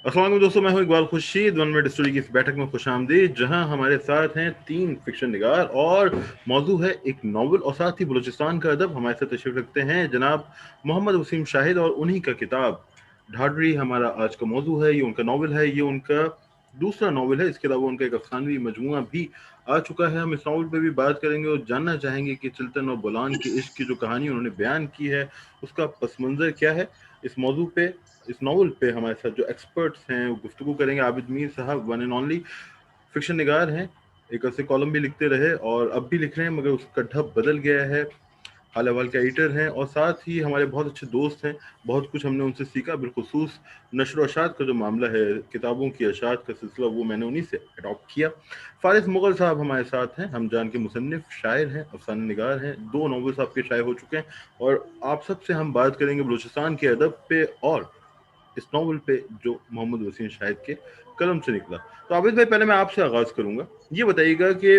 अस्सलाम वालेकुम दोस्तों, मैं हूं Iqbal Khurshid. One minute story की इस बैठक में खुशामदीद, जहां हमारे साथ हैं 3 फिक्शन निगार और मौजू है एक नावल और साथ ही बलूचिस्तान का अदब। हमारे साथ तशरीफ रखते हैं जनाब मोहम्मद वसीम शाहिद और उन्हीं का किताब ढाडरी हमारा आज का मौजू है। ये उनका नावल है, ये उनका दूसरा नावल है। इसके अलावा उनका एक अफसानवी मजमुआ भी आ चुका है। हम इस नावल पे भी बात करेंगे और जानना चाहेंगे कि चिल्तन और बोलान के इश्क की जो कहानी उन्होंने बयान की है उसका पस मंज़र क्या है। इस मौजू पे, इस नावल पे हमारे साथ जो एक्सपर्ट्स हैं वो गुफ्तगू करेंगे। आबिद मीर साहब वन एंड ओनली फिक्शन निगार हैं, एक ऐसे कॉलम भी लिखते रहे और अब भी लिख रहे हैं, मगर उसका ढब बदल गया है। हाल अहवाल के एडिटर हैं और साथ ही हमारे बहुत अच्छे दोस्त हैं। बहुत कुछ हमने उनसे सीखा, बिलखुसूस नशर व अशात का जो मामला है, किताबों की अशात का सिलसिला, वो मैंने उन्हीं से अडॉप्ट किया। फारिस मुगल साहब हमारे साथ हैं, हम जान के मुसन्निफ शायर हैं, अफसाने निगार हैं, 2 नॉवेल्स आपके शाये हो चुके हैं और आप सबसे हम बात करेंगे बलूचिस्तान के अदब पे और इस नॉवल पे जो मोहम्मद वसीम शाहिद के कलम से निकला। तो आबिद भाई, पहले मैं आपसे आगाज़ करूँगा। ये बताइएगा कि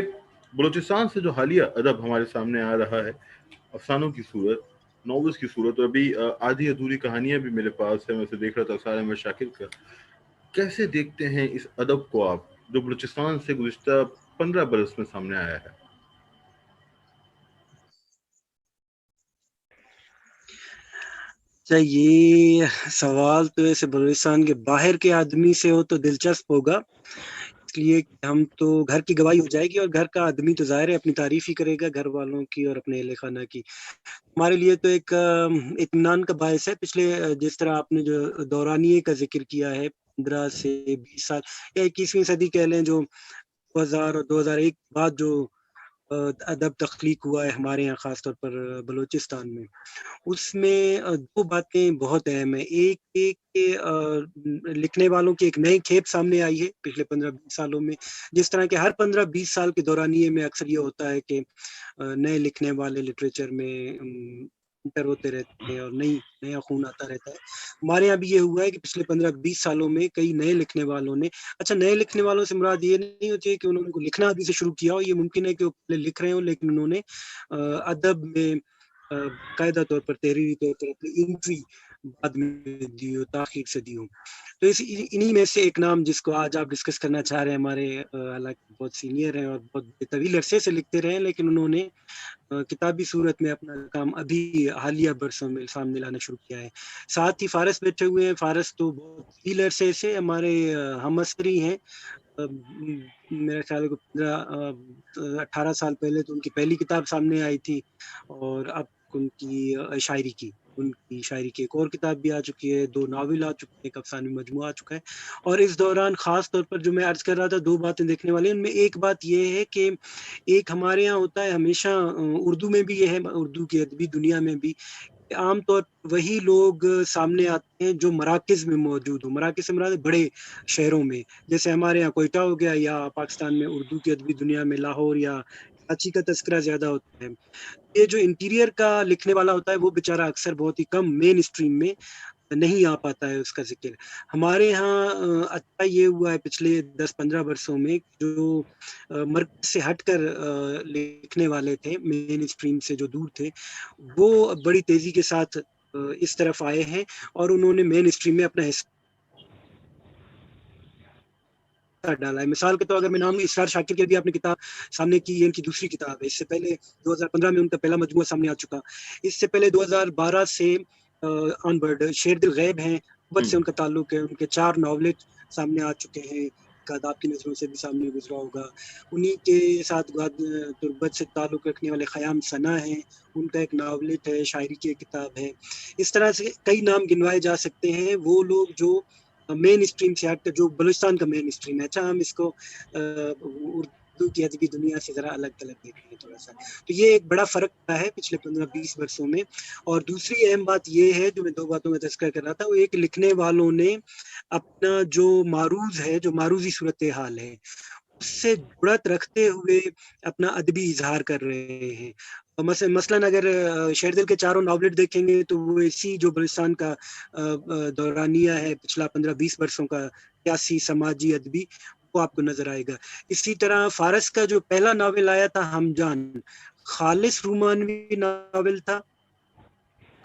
बलूचिस्तान से जो हालिया अदब हमारे सामने आ रहा है, अफसानों की सूरत, नॉवेल्स की सूरत, और अभी आधी अधूरी कहानियाँ भी मेरे पास है, मैं उसे देख रहा था, सारा अहमद शाकिर का। कैसे देखते हैं इस अदब को आप, जो बलूचिस्तान से गुज़िश्ता 15 बरस में सामने आया है? अच्छा, ये सवाल तो ऐसे बलूचिस्तान के बाहर के आदमी से हो तो दिलचस्प होगा, इसलिए कि हम तो घर की गवाही हो जाएगी और घर का आदमी तो ज़ाहिर है अपनी तारीफ ही करेगा घर वालों की और अपने अहले खाना की। हमारे लिए तो एक इत्मीनान का बायस है। पिछले जिस तरह आपने जो दौरानिये का ज़िक्र किया है, 15 से 20 साल या 21वीं सदी कह लें, जो 2000 और 2001 बाद जो अदब तख्लीक हुआ है हमारे यहाँ, ख़ास तौर पर बलूचिस्तान में। उसमें 2 बातें बहुत अहम हैं। एक एक के लिखने वालों की एक नई खेप सामने आई है पिछले 15-20 सालों में। जिस तरह के हर 15-20 साल के दौरानिये में अक्सर ये होता है कि नए लिखने वाले लिटरेचर में एंटर होते रहते हैं और नया खून आता रहता है। हमारे यहाँ भी ये हुआ है कि पिछले 15-20 सालों में कई नए लिखने वालों ने, अच्छा, नए लिखने वालों से मुराद ये नहीं होती है कि उन्होंने को लिखना अभी से शुरू किया हो। ये मुमकिन है कि वो पहले लिख रहे हों, लेकिन उन्होंने अदब में बाकायदा तौर पर, तहरीरी तौर पर अपनी एंट्री बाद में दी हो, ताख़ीर से दी हो। तो इन्हीं में से एक नाम जिसको आज आप डिस्कस करना चाह रहे हैं, हमारे हालांकि बहुत सीनियर हैं और बहुत तवील अरसे से लिखते रहे हैं, लेकिन उन्होंने किताबी सूरत में अपना काम अभी हालिया बरसों में सामने लाना शुरू किया है। साथ ही फारस बैठे हुए हैं। फारस तो बहुत तवील अरसे से हमारे हम असरी हैं। मेरे ख्याल को 18 साल पहले तो उनकी पहली किताब सामने आई थी और अब उनकी शायरी की एक और किताब भी आ चुकी है, 2 नावल आ चुके हैं, एक अफ़सानी मजमूआ आ चुका है। और इस दौरान ख़ास तौर पर जो मैं अर्ज़ कर रहा था, 2 बातें देखने वाली हैं। उनमें एक बात ये है कि एक हमारे यहाँ होता है हमेशा, उर्दू में भी ये है, उर्दू की अदबी दुनिया में भी, आम तौर पर वही लोग सामने आते हैं जो मराकज़ में मौजूद हो। मराकज़ से मुराद है बड़े शहरों में, जैसे हमारे यहाँ कोयटा हो गया, या पाकिस्तान में उर्दू की अदबी दुनिया में लाहौर या कराची का तज़किरा ज़्यादा होता है। ये जो इंटीरियर का लिखने वाला होता है, वो बेचारा अक्सर बहुत ही कम मेन स्ट्रीम में नहीं आ पाता है उसका ज़िक्र। हमारे यहाँ अच्छा ये हुआ है पिछले 10-15 वर्षों में, जो मर्कज़ से हटकर लिखने वाले थे, मेन स्ट्रीम से जो दूर थे, वो बड़ी तेज़ी के साथ इस तरफ आए हैं और उन्होंने मेन स्ट्रीम में अपना हिस्सा डाला है। मिसाल के तौर अगर मैं नाम इसरार शाकिर की भी आपने किताब सामने की, ये इनकी दूसरी किताब है। इससे पहले 2015 में उनका पहला मजमूआ सामने आ चुका। इससे पहले 2012 से ऑनवर्ड शेर दिल गैब हैं, गुर्बत से उनका ताल्लुक है। उनके 4 नॉवलेट सामने आ चुके हैं। एक आदाब की नज़रों से भी सामने गुज़रा होगा। उन्हीं के साथ गुर्बत से ताल्लुक रखने वाले ख़याम सना हैं, उनका एक नॉवलेट है, शायरी की एक किताब है। इस तरह से कई नाम गिनवाए जा सकते हैं, वो लोग जो मेन स्ट्रीम से हटकर, जो बलूचिस्तान का मेन स्ट्रीम है। अच्छा, हम इसको उर्दू की अदबी दुनिया से ज़रा अलग-थलग देखेंगे थोड़ा-सा। तो ये एक बड़ा फ़र्क पड़ा है पिछले 15-20 वर्षों में। और दूसरी अहम बात ये है, जो मैं 2 बातों में तज़किरा कर रहा था, वो एक लिखने वालों ने अपना जो मारूज़ है, जो मारूज़ी सूरत-ए-हाल है, उससे जुड़त रखते हुए अपना अदबी इज़हार कर रहे हैं। मसलन अगर शेरदिल के चारों नॉवलेट देखेंगे, तो वो इसी जो बलूचिस्तान का दौरानिया है पिछला 15-20 वर्षों का, सियासी, समाजी, अदबी, वो आपको नज़र आएगा। इसी तरह फारस का जो पहला नॉवल आया था, हमजान, खालिस रोमानवी नॉवल था।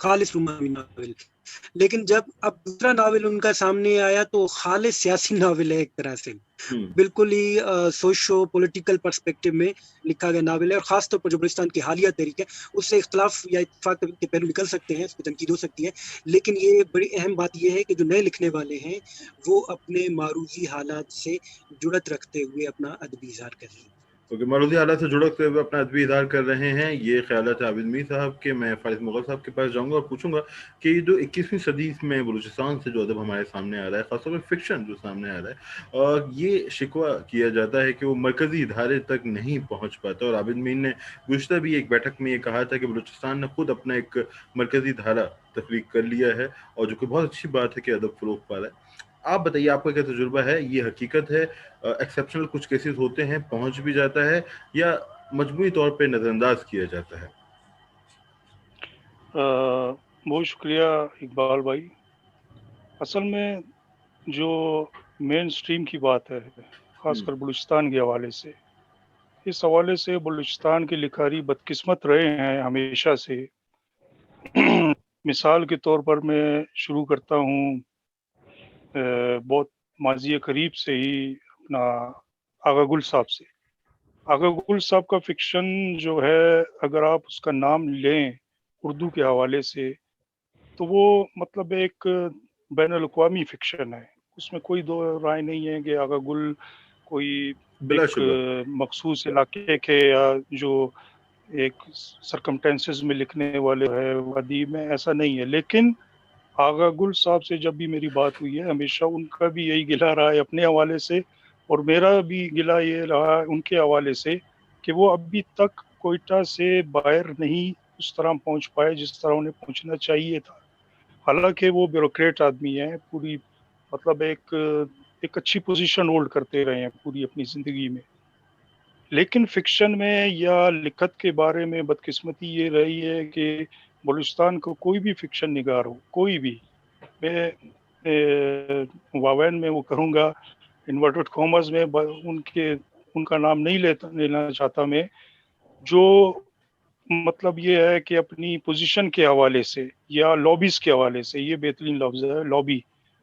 خالص رومانوی ناول. لیکن جب اب دوسرا ناول ان کا سامنے آیا تو خالص سیاسی ناول ہے ایک طرح سے, بالکل ہی سوشو پولیٹیکل پرسپیکٹو میں لکھا گیا ناول ہے, اور خاص طور پر جو بلوچستان کی حالیہ تحریک ہے اس سے اختلاف یا اتفاق کے پہلو نکل سکتے ہیں, اس پہ تنقید ہو سکتی ہے, لیکن یہ بڑی اہم بات یہ ہے کہ جو نئے لکھنے والے ہیں وہ اپنے معروضی حالات سے جڑت رکھتے ہوئے اپنا ادبی اظہار کر رہے ہیں. کیونکہ معروضی حالات سے جڑتے ہوئے اپنا ادبی اظہار کر رہے ہیں. یہ خیالات عابد میر صاحب کے. میں فارغ مغل صاحب کے پاس جاؤں گا اور پوچھوں گا کہ یہ جو 21ویں صدی میں بلوچستان سے جو ادب ہمارے سامنے آ رہا ہے, خاص طور پر فکشن جو سامنے آ رہا ہے, اور یہ شکوہ کیا جاتا ہے کہ وہ مرکزی ادارے تک نہیں پہنچ پاتا. اور عابد میر نے گزشتہ بھی ایک بیٹھک میں یہ کہا تھا کہ بلوچستان نے خود اپنا ایک مرکزی دھارا تخلیق کر لیا ہے, اور جو کہ بہت اچھی بات ہے کہ ادب فروغ پا رہا ہے. آپ بتائیے, آپ کا کیا تجربہ ہے؟ یہ حقیقت ہے, ایکسیپشنل کچھ کیسز ہوتے ہیں, پہنچ بھی جاتا ہے, یا مجموعی طور پہ نظر انداز کیا جاتا ہے؟ بہت شکریہ اقبال بھائی. اصل میں جو مین سٹریم کی بات ہے, خاص کر بلوچستان کے حوالے سے, اس حوالے سے بلوچستان کے لکھاری بدقسمت رہے ہیں ہمیشہ سے. مثال کے طور پر میں شروع کرتا ہوں بہت ماضی قریب سے ہی اپنا آغا گل صاحب سے. آغا گل صاحب کا فکشن جو ہے, اگر آپ اس کا نام لیں اردو کے حوالے سے, تو وہ مطلب ایک بین الاقوامی فکشن ہے. اس میں کوئی دو رائے نہیں ہے کہ آغا گل کوئی بلا ایک شبہ مخصوص علاقے کے یا جو ایک سرکمٹینسز میں لکھنے والے ہے ادیب میں, ایسا نہیں ہے. لیکن آغا گل صاحب سے جب بھی میری بات ہوئی ہے, ہمیشہ ان کا بھی یہی گلہ رہا ہے اپنے حوالے سے, اور میرا بھی گلہ یہ رہا ان کے حوالے سے کہ وہ ابھی تک کوئٹہ سے باہر نہیں اس طرح پہنچ پائے جس طرح انہیں پہنچنا چاہیے تھا. حالانکہ وہ بیوروکریٹ آدمی ہیں, پوری مطلب ایک اچھی پوزیشن ہولڈ کرتے رہے ہیں پوری اپنی زندگی میں. لیکن فکشن میں یا لکھت کے بارے میں بدقسمتی یہ رہی ہے کہ بلوچستان کو کوئی بھی فکشن نگار ہو, کوئی بھی, میں واوین میں وہ کروں گا انورٹڈ کامرز میں, ان کا نام نہیں لینا چاہتا میں, جو مطلب یہ ہے کہ اپنی پوزیشن کے حوالے سے یا لابیز کے حوالے سے, یہ بہترین لفظ ہے لابی,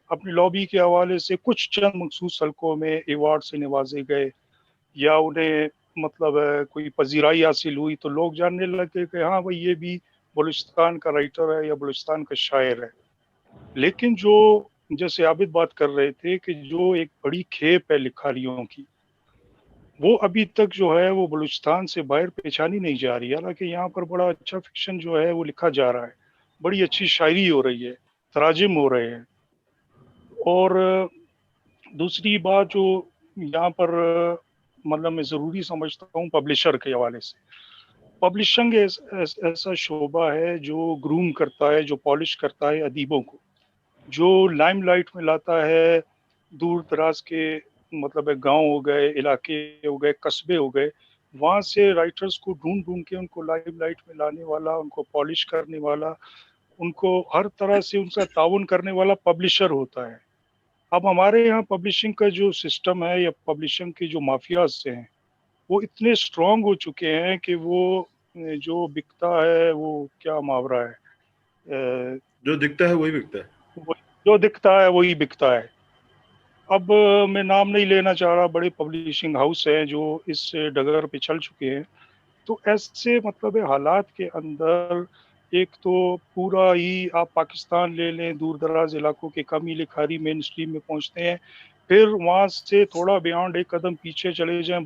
اپنی لابی کے حوالے سے کچھ چند مخصوص حلقوں میں ایوارڈ سے نوازے گئے یا انہیں مطلب کوئی پذیرائی حاصل ہوئی تو لوگ جاننے لگے کہ ہاں بھائی یہ بھی بلوچستان کا رائٹر ہے یا بلوچستان کا شاعر ہے. لیکن جو جیسے عابد بات کر رہے تھے کہ جو ایک بڑی کھیپ ہے لکھاریوں کی, وہ ابھی تک جو ہے وہ بلوچستان سے باہر پہچانی نہیں جا رہی. حالانکہ یہاں پر بڑا اچھا فکشن جو ہے وہ لکھا جا رہا ہے, بڑی اچھی شاعری ہو رہی ہے, تراجم ہو رہے ہیں. اور دوسری بات جو یہاں پر مطلب میں ضروری سمجھتا ہوں پبلشر کے حوالے سے, پبلشنگ ایسا شعبہ ہے جو گروم کرتا ہے, جو پالش کرتا ہے ادیبوں کو, جو لائم لائٹ میں لاتا ہے دور دراز کے مطلب گاؤں ہو گئے, علاقے ہو گئے, قصبے ہو گئے, وہاں سے رائٹرز کو ڈھونڈ ڈھونڈ کے ان کو لائم لائٹ میں لانے والا, ان کو پالش کرنے والا, ان کو ہر طرح سے ان کا تعاون کرنے والا پبلشر ہوتا ہے. اب ہمارے یہاں پبلشنگ کا جو سسٹم ہے یا پبلشنگ کے جو مافیاز سے ہیں وہ اتنے اسٹرانگ ہو چکے ہیں کہ وہ جو بکتا ہے وہ کیا محاورہ ہے, جو دکھتا ہے وہی بکتا ہے, جو دکھتا ہے وہی بکتا ہے. اب میں نام نہیں لینا چاہ رہا, بڑے پبلشنگ ہاؤس ہیں جو اس ڈگر پہ چل چکے ہیں. تو ایسے مطلب حالات کے اندر ایک تو پورا ہی آپ پاکستان لے لیں, دور دراز علاقوں کے کم ہی لکھاری مین اسٹریم میں پہنچتے ہیں. پھر وہاں سے تھوڑا بیانڈ ایک قدم پیچھے چلے جائیں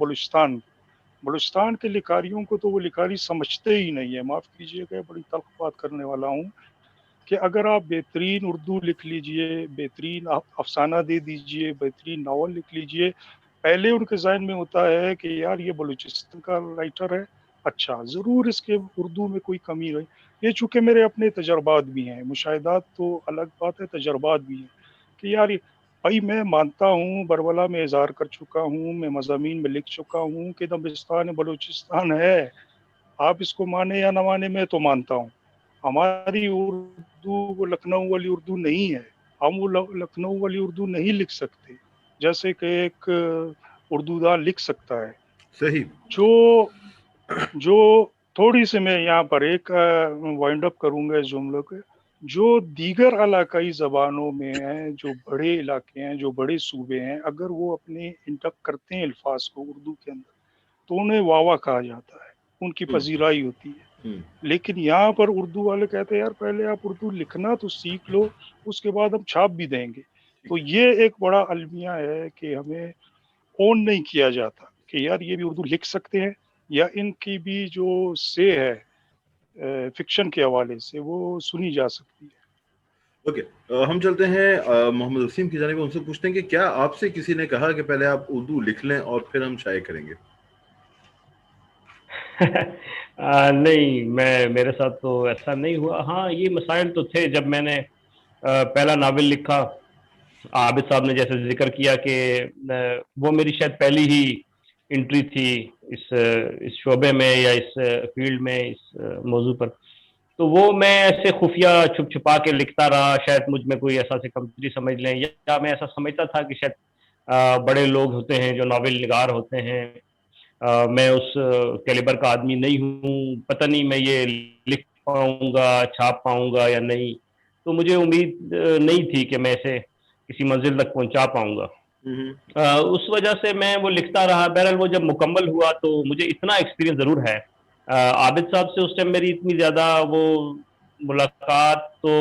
بلوچستان کے لکھاریوں کو تو وہ لکھاری سمجھتے ہی نہیں ہے. معاف کیجیے گا, بڑی تلخ بات کرنے والا ہوں کہ اگر آپ بہترین اردو لکھ لیجئے, بہترین افسانہ دے دیجئے, بہترین ناول لکھ لیجئے, پہلے ان کے ذہن میں ہوتا ہے کہ یار یہ بلوچستان کا رائٹر ہے, اچھا ضرور اس کے اردو میں کوئی کمی رہی. یہ چونکہ میرے اپنے تجربات بھی ہیں, مشاہدات تو الگ بات ہے, تجربات بھی ہیں کہ یار بھائی میں مانتا ہوں, برولہ میں اظہار کر چکا ہوں, میں مضامین میں لکھ چکا ہوں کہ دبستان بلوچستان ہے. آپ اس کو مانے یا نہ مانے, میں تو مانتا ہوں. ہماری اردو وہ لکھنؤ والی اردو نہیں ہے, ہم وہ لکھنؤ والی اردو نہیں لکھ سکتے جیسے کہ ایک اردو دان لکھ سکتا ہے. صحیح. جو تھوڑی سی میں یہاں پر ایک وائنڈ اپ کروں گا اس جملے کے. جو دیگر علاقائی زبانوں میں ہیں، جو بڑے علاقے ہیں، جو بڑے صوبے ہیں، اگر وہ اپنے انٹک کرتے ہیں الفاظ کو اردو کے اندر تو انہیں واوا کہا جاتا ہے، ان کی پذیرائی ہوتی ہے. لیکن یہاں پر اردو والے کہتے ہیں یار پہلے آپ اردو لکھنا تو سیکھ لو، اس کے بعد ہم چھاپ بھی دیں گے. تو یہ ایک بڑا المیہ ہے کہ ہمیں اون نہیں کیا جاتا کہ یار یہ بھی اردو لکھ سکتے ہیں، یا ان کی بھی جو سے ہے فکشن کے حوالے سے وہ سنی جا سکتی ہے. اوکے، ہم چلتے ہیں محمد وسیم کی جانب. ان سے پوچھتے ہیں کہ کیا آپ سے کسی نے کہا کہ پہلے آپ اردو لکھ لیں اور پھر ہم شائع کریں گے؟ نہیں، میرے ساتھ تو ایسا نہیں ہوا. ہاں یہ مسائل تو تھے جب میں نے پہلا ناول لکھا. عابد صاحب نے جیسے ذکر کیا کہ وہ میری شاید پہلی ہی انٹری تھی اس شعبے میں یا اس فیلڈ میں، اس موضوع پر. تو وہ میں ایسے خفیہ چھپ چھپا کے لکھتا رہا. شاید مجھ میں کوئی ایسا سے کمزوری سمجھ لیں، یا میں ایسا سمجھتا تھا کہ شاید بڑے لوگ ہوتے ہیں جو ناول نگار ہوتے ہیں، میں اس کیلیبر کا آدمی نہیں ہوں، پتہ نہیں میں یہ لکھ پاؤں گا، چھاپ پاؤں گا یا نہیں. تو مجھے امید نہیں تھی کہ میں اسے کسی منزل تک پہنچا پاؤں گا. اس وجہ سے میں وہ لکھتا رہا. بہرحال وہ جب مکمل ہوا تو مجھے اتنا ایکسپیرینس ضرور ہے. عابد صاحب سے اس ٹائم میری اتنی زیادہ وہ ملاقات تو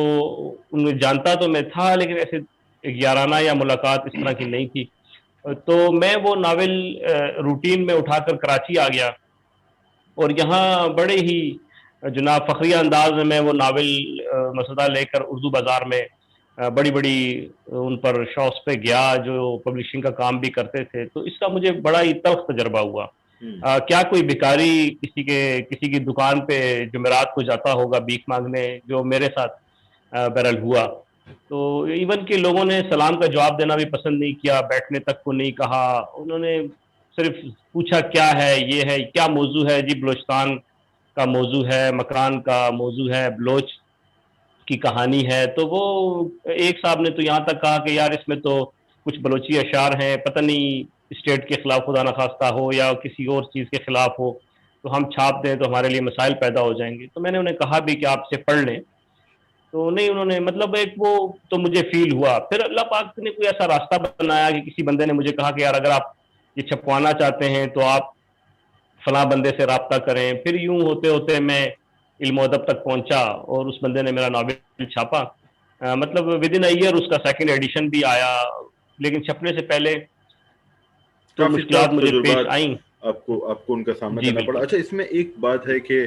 ان میں جانتا تو میں تھا، لیکن ایسے یارانہ یا ملاقات اس طرح کی نہیں تھی. تو میں وہ ناول روٹین میں اٹھا کر کراچی آ گیا، اور یہاں بڑے ہی جناب فخریہ انداز میں وہ ناول مسودہ لے کر اردو بازار میں بڑی بڑی ان پر شاپس پہ گیا جو پبلشنگ کا کام بھی کرتے تھے. تو اس کا مجھے بڑا ہی تلخ تجربہ ہوا. کیا کوئی بھکاری کسی کی دکان پہ جمعرات کو جاتا ہوگا بھیک مانگنے، جو میرے ساتھ بہرحال ہوا. تو ایون کہ لوگوں نے سلام کا جواب دینا بھی پسند نہیں کیا، بیٹھنے تک کو نہیں کہا. انہوں نے صرف پوچھا کیا ہے، یہ ہے، کیا موضوع ہے؟ جی بلوچستان کا موضوع ہے، مکران کا موضوع ہے، بلوچ کی کہانی ہے. تو وہ ایک صاحب نے تو یہاں تک کہا کہ یار اس میں تو کچھ بلوچی اشعار ہیں، پتہ نہیں اسٹیٹ کے خلاف خدا نخواستہ ہو یا کسی اور چیز کے خلاف ہو، تو ہم چھاپ دیں تو ہمارے لیے مسائل پیدا ہو جائیں گے. تو میں نے انہیں کہا بھی کہ آپ سے پڑھ لیں. تو نہیں، انہوں نے مطلب ایک وہ تو مجھے فیل ہوا. پھر اللہ پاک نے کوئی ایسا راستہ بنایا کہ کسی بندے نے مجھے کہا کہ یار اگر آپ یہ چھپوانا چاہتے ہیں تو آپ فلاں بندے سے رابطہ کریں. پھر یوں ہوتے ہوتے میں علم و ادب تک پہنچا اور اس بندے نے میرا ناول چھاپا. مطلب ود ان ایئر اس کا سیکنڈ ایڈیشن بھی آیا، لیکن چھپنے سے پہلے تو کافی مشکلات مجھے پیش آئیں. آپ کو ان کا سامنا جی کرنا پڑا. بالکل. اچھا، اس میں ایک بات ہے کہ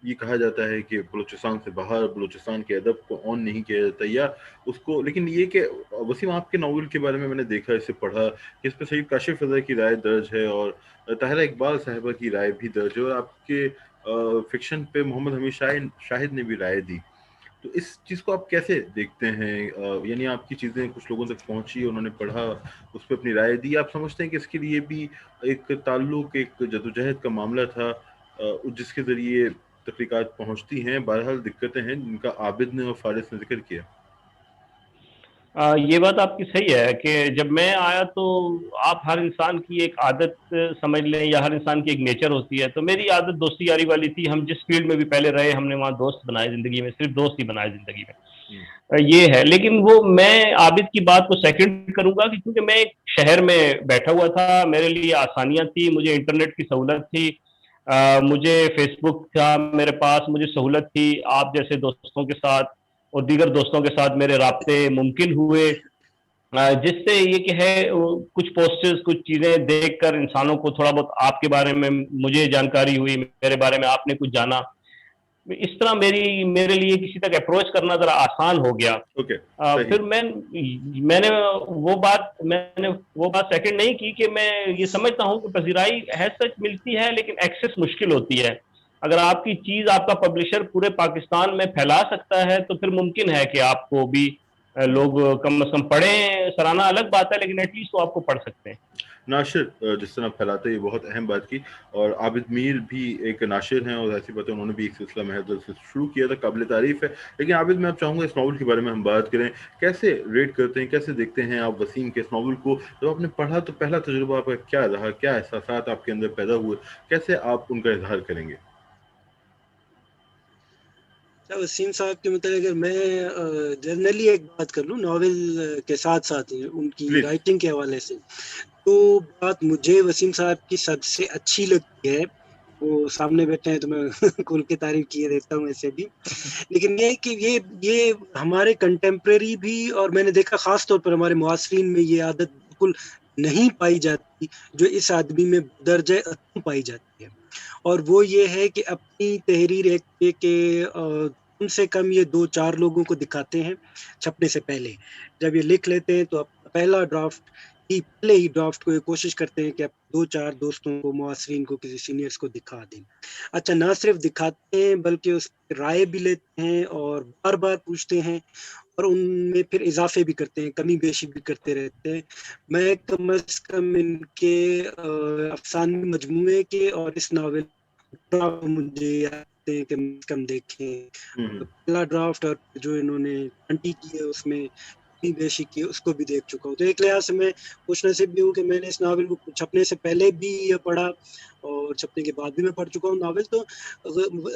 یہ کہا جاتا ہے کہ بلوچستان سے باہر بلوچستان کے ادب کو آن نہیں کیا جاتا یا اس کو، لیکن یہ کہ وسیم آپ کے ناول کے بارے میں نے دیکھا، اسے پڑھا کہ اس پہ سید کاشف رضا کی رائے درج ہے اور طاہرہ اقبال صاحبہ کی رائے بھی درج ہے، اور آپ کے فکشن پہ محمد حمید شاہد نے بھی رائے دی. تو اس چیز کو آپ کیسے دیکھتے ہیں؟ یعنی آپ کی چیزیں کچھ لوگوں تک پہنچی، انہوں نے پڑھا، اس پہ اپنی رائے دی. آپ سمجھتے ہیں کہ اس کے لیے بھی ایک تعلق، ایک جدوجہد کا معاملہ تھا جس کے ذریعے تحقیقات پہنچتی ہیں؟ بہرحال دقتیں ہیں جن کا عابد نے اور فارس نے ذکر کیا. یہ بات آپ کی صحیح ہے کہ جب میں آیا تو آپ ہر انسان کی ایک عادت سمجھ لیں یا ہر انسان کی ایک نیچر ہوتی ہے. تو میری عادت دوستی یاری والی تھی. ہم جس فیلڈ میں بھی پہلے رہے ہم نے وہاں دوست بنائے زندگی میں، صرف دوست ہی بنائے زندگی میں. یہ ہے. لیکن وہ میں عابد کی بات کو سیکنڈ کروں گا کہ کیونکہ میں ایک شہر میں بیٹھا ہوا تھا، میرے لیے آسانیاں تھی، مجھے انٹرنیٹ کی سہولت تھی، مجھے فیس بک تھا میرے پاس، مجھے سہولت تھی. آپ جیسے دوستوں کے ساتھ اور دیگر دوستوں کے ساتھ میرے رابطے ممکن ہوئے، جس سے یہ کہ ہے کچھ پوسٹرز، کچھ چیزیں دیکھ کر انسانوں کو تھوڑا بہت آپ کے بارے میں مجھے جانکاری ہوئی، میرے بارے میں آپ نے کچھ جانا. اس طرح میرے لیے کسی تک اپروچ کرنا ذرا آسان ہو گیا. پھر میں نے وہ بات سیکنڈ نہیں کی کہ میں یہ سمجھتا ہوں کہ پذیرائی ہے سچ ملتی ہے، لیکن ایکسس مشکل ہوتی ہے. اگر آپ کی چیز آپ کا پبلشر پورے پاکستان میں پھیلا سکتا ہے تو پھر ممکن ہے کہ آپ کو بھی लोग कम से कम पढ़ें, सराहना अलग बात है, लेकिन एटलीस्ट तो आपको पढ़ सकते हैं। नाशिर जिस तरह फैलाते हैं, बहुत अहम बात की। और आबिद मीर भी एक नाशिर हैं और ऐसी बात है उन्होंने भी एक सिलसिला महज़ से शुरू किया था, काबिल तारीफ़ है। लेकिन आबिद, मैं अब चाहूँगा इस नावल के बारे में हम बात करें। कैसे रेट करते हैं, कैसे देखते हैं आप वसीम के इस नावल को? जब आपने पढ़ा तो पहला तजुर्बा आपका क्या रहा, क्या एहसासात आपके अंदर पैदा हुए, कैसे आप उनका इजहार करेंगे? वसीम साहब के मतलब अगर मैं जनरली एक बात कर लूँ नॉवेल के साथ साथ उनकी प्लीज। राइटिंग के हवाले से, तो बात मुझे वसीम साहब की सबसे अच्छी लगती है, वो सामने बैठे हैं तो मैं खुल के तारीफ किए देता हूँ ऐसे भी, लेकिन ये कि ये हमारे कंटेम्प्रेरी भी, और मैंने देखा खास तौर पर हमारे मुआसरीन में ये आदत बिल्कुल नहीं पाई जाती जो इस आदमी में दर्जे अत्म पाई जाती है, और वो ये है कि अपनी तहरीर एक के कम से कम ये 2-4 लोगों को दिखाते हैं छपने से पहले। जब ये लिख लेते हैं तो पहले ही ड्राफ्ट को ये कोशिश करते हैं कि आप 2-4 दोस्तों को, मुआसरीन को, किसी सीनियर्स को दिखा दें। अच्छा, ना सिर्फ दिखाते हैं बल्कि उस राय भी लेते हैं और बार-बार पूछते हैं और उनमें फिर इजाफे भी करते हैं, कमी बेशी भी करते रहते हैं। मैं कम से कम इनके अफसाने मजमूए के और इस नावल मुझे याद है कि कम देखें, पहला ड्राफ्ट और जो इन्होंने 20 की है उसमें बेशी की, उसको भी देख चुका हूँ। तो एक लिहाज से मैं खुश नसीब भी हूँ कि मैंने इस नावल को छपने से पहले भी पढ़ा और छपने के बाद भी मैं पढ़ चुका हूँ नावल। तो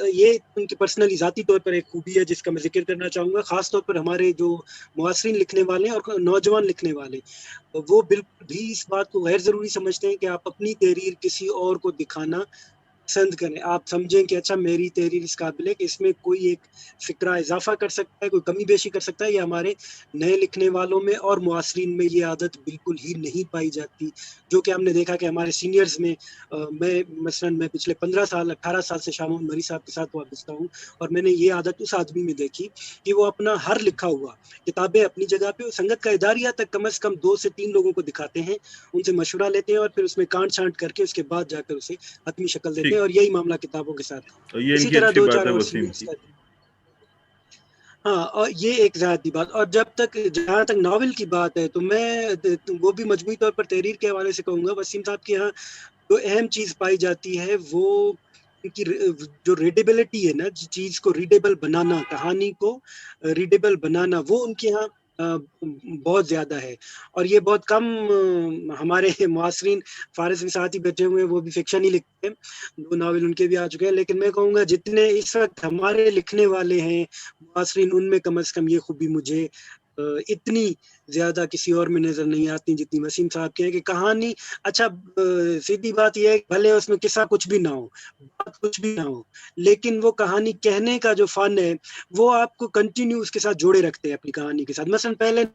ये उनकी पर्सनली ज़ाती तौर पर एक खूबी है जिसका मैं जिक्र करना चाहूँगा, ख़ास तौर पर हमारे जो मुआसरीन लिखने वाले हैं और नौजवान लिखने वाले, वो बिल्कुल भी इस बात को गैर ज़रूरी समझते हैं कि आप अपनी तहरीर किसी और को दिखाना पसंद करें। आप समझें कि अच्छा मेरी तहरीर इस काबिल है कि इसमें कोई एक फ़िक्रा इज़ाफ़ा कर सकता है, कोई कमी बेशी कर सकता है। ये हमारे नए लिखने वालों में और मुआसरीन में ये आदत बिल्कुल ही नहीं पाई जाती, जो कि हमने देखा कि हमारे सीनियर्स में मैं पिछले 15 साल 18 साल से शामोन मरी साहब के साथ वाबस्ता हूँ और मैंने ये आदत उस आदमी में देखी कि वो अपना हर लिखा हुआ किताबें अपनी जगह पे संगत का इदारिया तक कम से कम 2 से 3 लोगों को दिखाते हैं, उनसे मशवरा लेते हैं और फिर उसमें काट-छाँट करके उसके बाद जाकर उसे हतमी शक्ल देते हैं और यही मामला किताबों के साथ है। ये इसी इनकी तरह अच्छी 2-4 बात है और वसीम सीनियर्स की। का। हाँ, और ये एक ज़ाती बात। और जहाँ तक नावल की बात है तो मैं वो भी मजमूई तौर पर तहरीर के हवाले से कहूँगा, वसीम साहब के यहाँ जो अहम चीज़ पाई जाती है वो उनकी जो रीडेबिलिटी है ना, चीज़ को रीडेबल बनाना, कहानी को रीडेबल बनाना, वो उनके यहाँ बहुत ज़्यादा है। और ये बहुत कम हमारे मुआसरीन फ़ारिस में साथ ही बैठे हुए हैं, वो भी फ़िक्शन ही लिखते हैं, 2 नावल उनके भी आ चुके हैं। लेकिन मैं कहूँगा जितने इस वक़्त हमारे लिखने वाले हैं मुआसरीन, उनमें कम से कम ये खूबी मुझे इतनी ज़्यादा किसी और में नज़र नहीं आती जितनी वसीम साहब की है कि कहानी, अच्छा सीधी बात ये है कि भले उसमें किस्सा कुछ भी ना हो, बात कुछ भी ना हो, लेकिन वो कहानी कहने का जो फ़न है, वो आपको कंटिन्यू उसके साथ जोड़े रखते हैं अपनी कहानी के साथ। मसलन पहले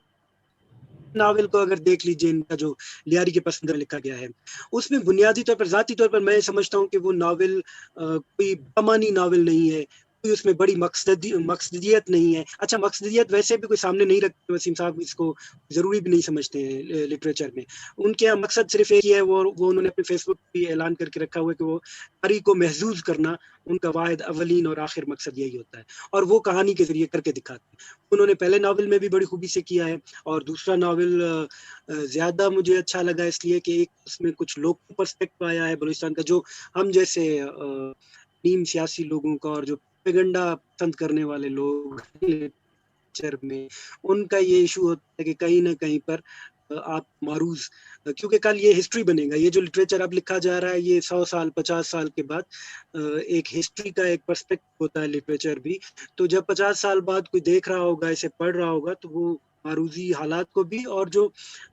नावल को अगर देख लीजिए, इनका जो लियारी के पसंदीदा लिखा गया है, उसमें बुनियादी तौर पर, ज़ाती तौर पर मैं समझता हूँ कि वो नावल कोई बामानी नावल नहीं है, कोई उसमें बड़ी मकसदियत नहीं है। अच्छा, मकसदियत वैसे भी कोई सामने नहीं रखते वसीम साहब, इसको ज़रूरी भी नहीं समझते हैं लिटरेचर में। उनके यहाँ मकसद सिर्फ़ एक ही है, वो उन्होंने अपने फ़ेसबुक पे ऐलान करके रखा हुआ है कि वो कारी को महज़ूज़ करना, उनका वाहिद अव्वलीन और आखिर मकसद यही होता है और वो कहानी के ज़रिए करके दिखाते हैं। उन्होंने पहले नावल में भी बड़ी खूबी से किया है और दूसरा नावल ज़्यादा मुझे अच्छा लगा इसलिए कि एक उसमें कुछ लोकल पर्सपेक्टिव आया है बलूचिस्तान का, जो हम जैसे नीम सियासी लोगों का और जो प्रोपेगेंडा पसंद करने वाले लोग लिटरेचर में, उनका ये इशू होता है कि कहीं न कहीं पर आप मारूज़, क्योंकि कल ये हिस्ट्री बनेगा। ये जो लिटरेचर अब लिखा जा रहा है, ये 100 साल 50 साल के बाद एक हिस्ट्री का एक पर्सपेक्टिव होता है लिटरेचर भी। तो जब 50 साल बाद कोई देख रहा होगा, इसे पढ़ रहा होगा, तो वो मारूज़ी हालात को भी और जो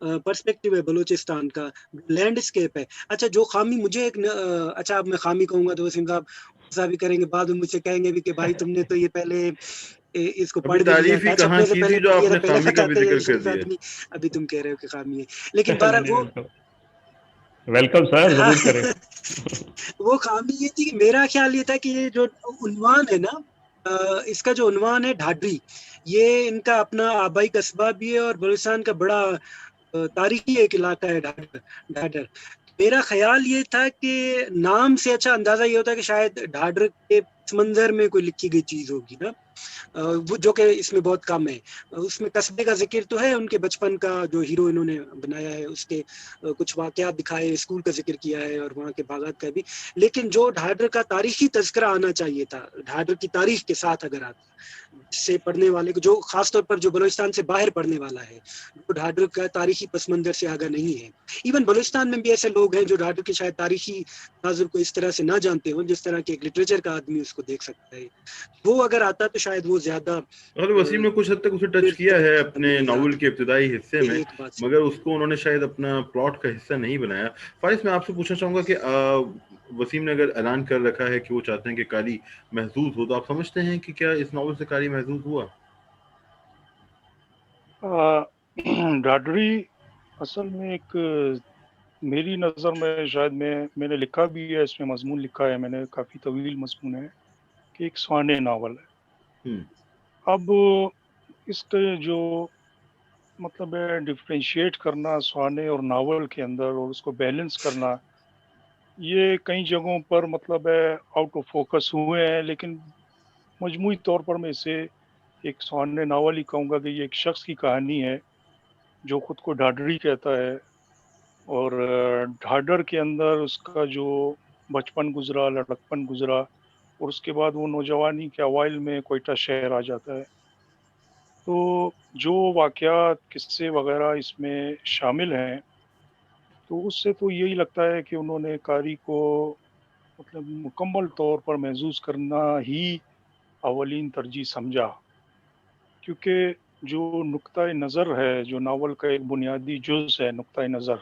पर्सपेक्टिव है बलूचिस्तान का, लैंडस्केप है। अच्छा, जो खामी मुझे अच्छा, अब मैं खामी कहूँगा तो वसीम साहब भी करेंगे, बाद में मुझसे कहेंगे भी कि भाई तुमने तो ये पहले इसको अभी पढ़ भी लिया तारीफ था, ही कहाँ छपने से की पहले थी जो पढ़ लिया था, आपने पहले खामी का भी बताते जिक्र कर शरीफ दिया। आदमी, अभी तुम कह रहे हो कि खामी है। लेकिन नहीं, बहरहाल वेलकम सर, जरूर करें। वो खामी ये थी कि मेरा ख्याल ये था कि ये जो उन्वान है ना, इसका जो उन्वान है ढाडरी, ये इनका अपना आबाई कस्बा भी है और बलूचिस्तान का बड़ा तारीखी एक इलाका है ढाडर। मेरा ख्याल ये था कि नाम से अच्छा अंदाजा ये होता है कि शायद ढाडर के मंजर में कोई लिखी गई चीज होगी ना, وہ جو کہ اس میں بہت کم ہے. اس میں قصبے کا ذکر تو ہے، ان کے بچپن کا جو ہیرو انہوں نے بنایا ہے، اس کے کچھ واقعات دکھائے، اسکول کا ذکر کیا ہے اور وہاں کے باغات کا بھی. لیکن جو ڈھاڈر کا تاریخی تذکرہ آنا چاہیے تھا، ڈھاڈر کی تاریخ کے ساتھ اگر آتا، جس سے پڑھنے والے کو، جو خاص طور پر جو بلوچستان سے باہر پڑھنے والا ہے، وہ ڈھاڈر کا تاریخی پس منظر سے آگاہ نہیں ہے. ایون بلوچستان میں بھی ایسے لوگ ہیں جو ڈھاڈر کے شاید تاریخی تناظر کو اس طرح سے نہ جانتے ہوں، جس طرح کے ایک لٹریچر کا آدمی اس کو دیکھ سکتا ہے. وہ اگر آتا تو شاید وہ زیادہ اور وسیم نے کچھ حد تک اسے ٹچ کیا ہے اپنے ناول کے ابتدائی حصے میں، ایک بات سے. مگر اس کو انہوں نے شاید اپنا پلاٹ کا حصہ نہیں بنایا. فارس، میں آپ سے پوچھنا چاہوں گا کہ وسیم نے اگر اعلان کر رکھا ہے کہ وہ چاہتے ہیں کہ قاری محظوظ ہو، تو آپ سمجھتے ہیں کہ کیا اس ناول سے قاری محظوظ ہوا؟ ڈاڈری اصل میں ایک، میری نظر میں شاید میں نے لکھا بھی ہے، اس میں مضمون لکھا ہے میں نے، کافی طویل مضمون ہے، کہ ایک سوانے ناول ہے. اب اس کا جو مطلب ہے ڈفرینشیٹ کرنا سوانے اور ناول کے اندر، اور اس کو بیلنس کرنا، یہ کئی جگہوں پر مطلب ہے آؤٹ آف فوکس ہوئے ہیں. لیکن مجموعی طور پر میں اسے ایک سوانے ناول ہی کہوں گا، کہ یہ ایک شخص کی کہانی ہے جو خود کو ڈھاڈری کہتا ہے، اور ڈھاڈر کے اندر اس کا جو بچپن گزرا، لڑکپن گزرا، اور اس کے بعد وہ نوجوانی کے اوائل میں کوئٹہ شہر آ جاتا ہے. تو جو واقعات، قصے وغیرہ اس میں شامل ہیں، تو اس سے تو یہی لگتا ہے کہ انہوں نے قاری کو مطلب مکمل طور پر محظوظ کرنا ہی اولین ترجیح سمجھا. کیونکہ جو نقطۂ نظر ہے، جو ناول کا ایک بنیادی جز ہے، نقطۂ نظر،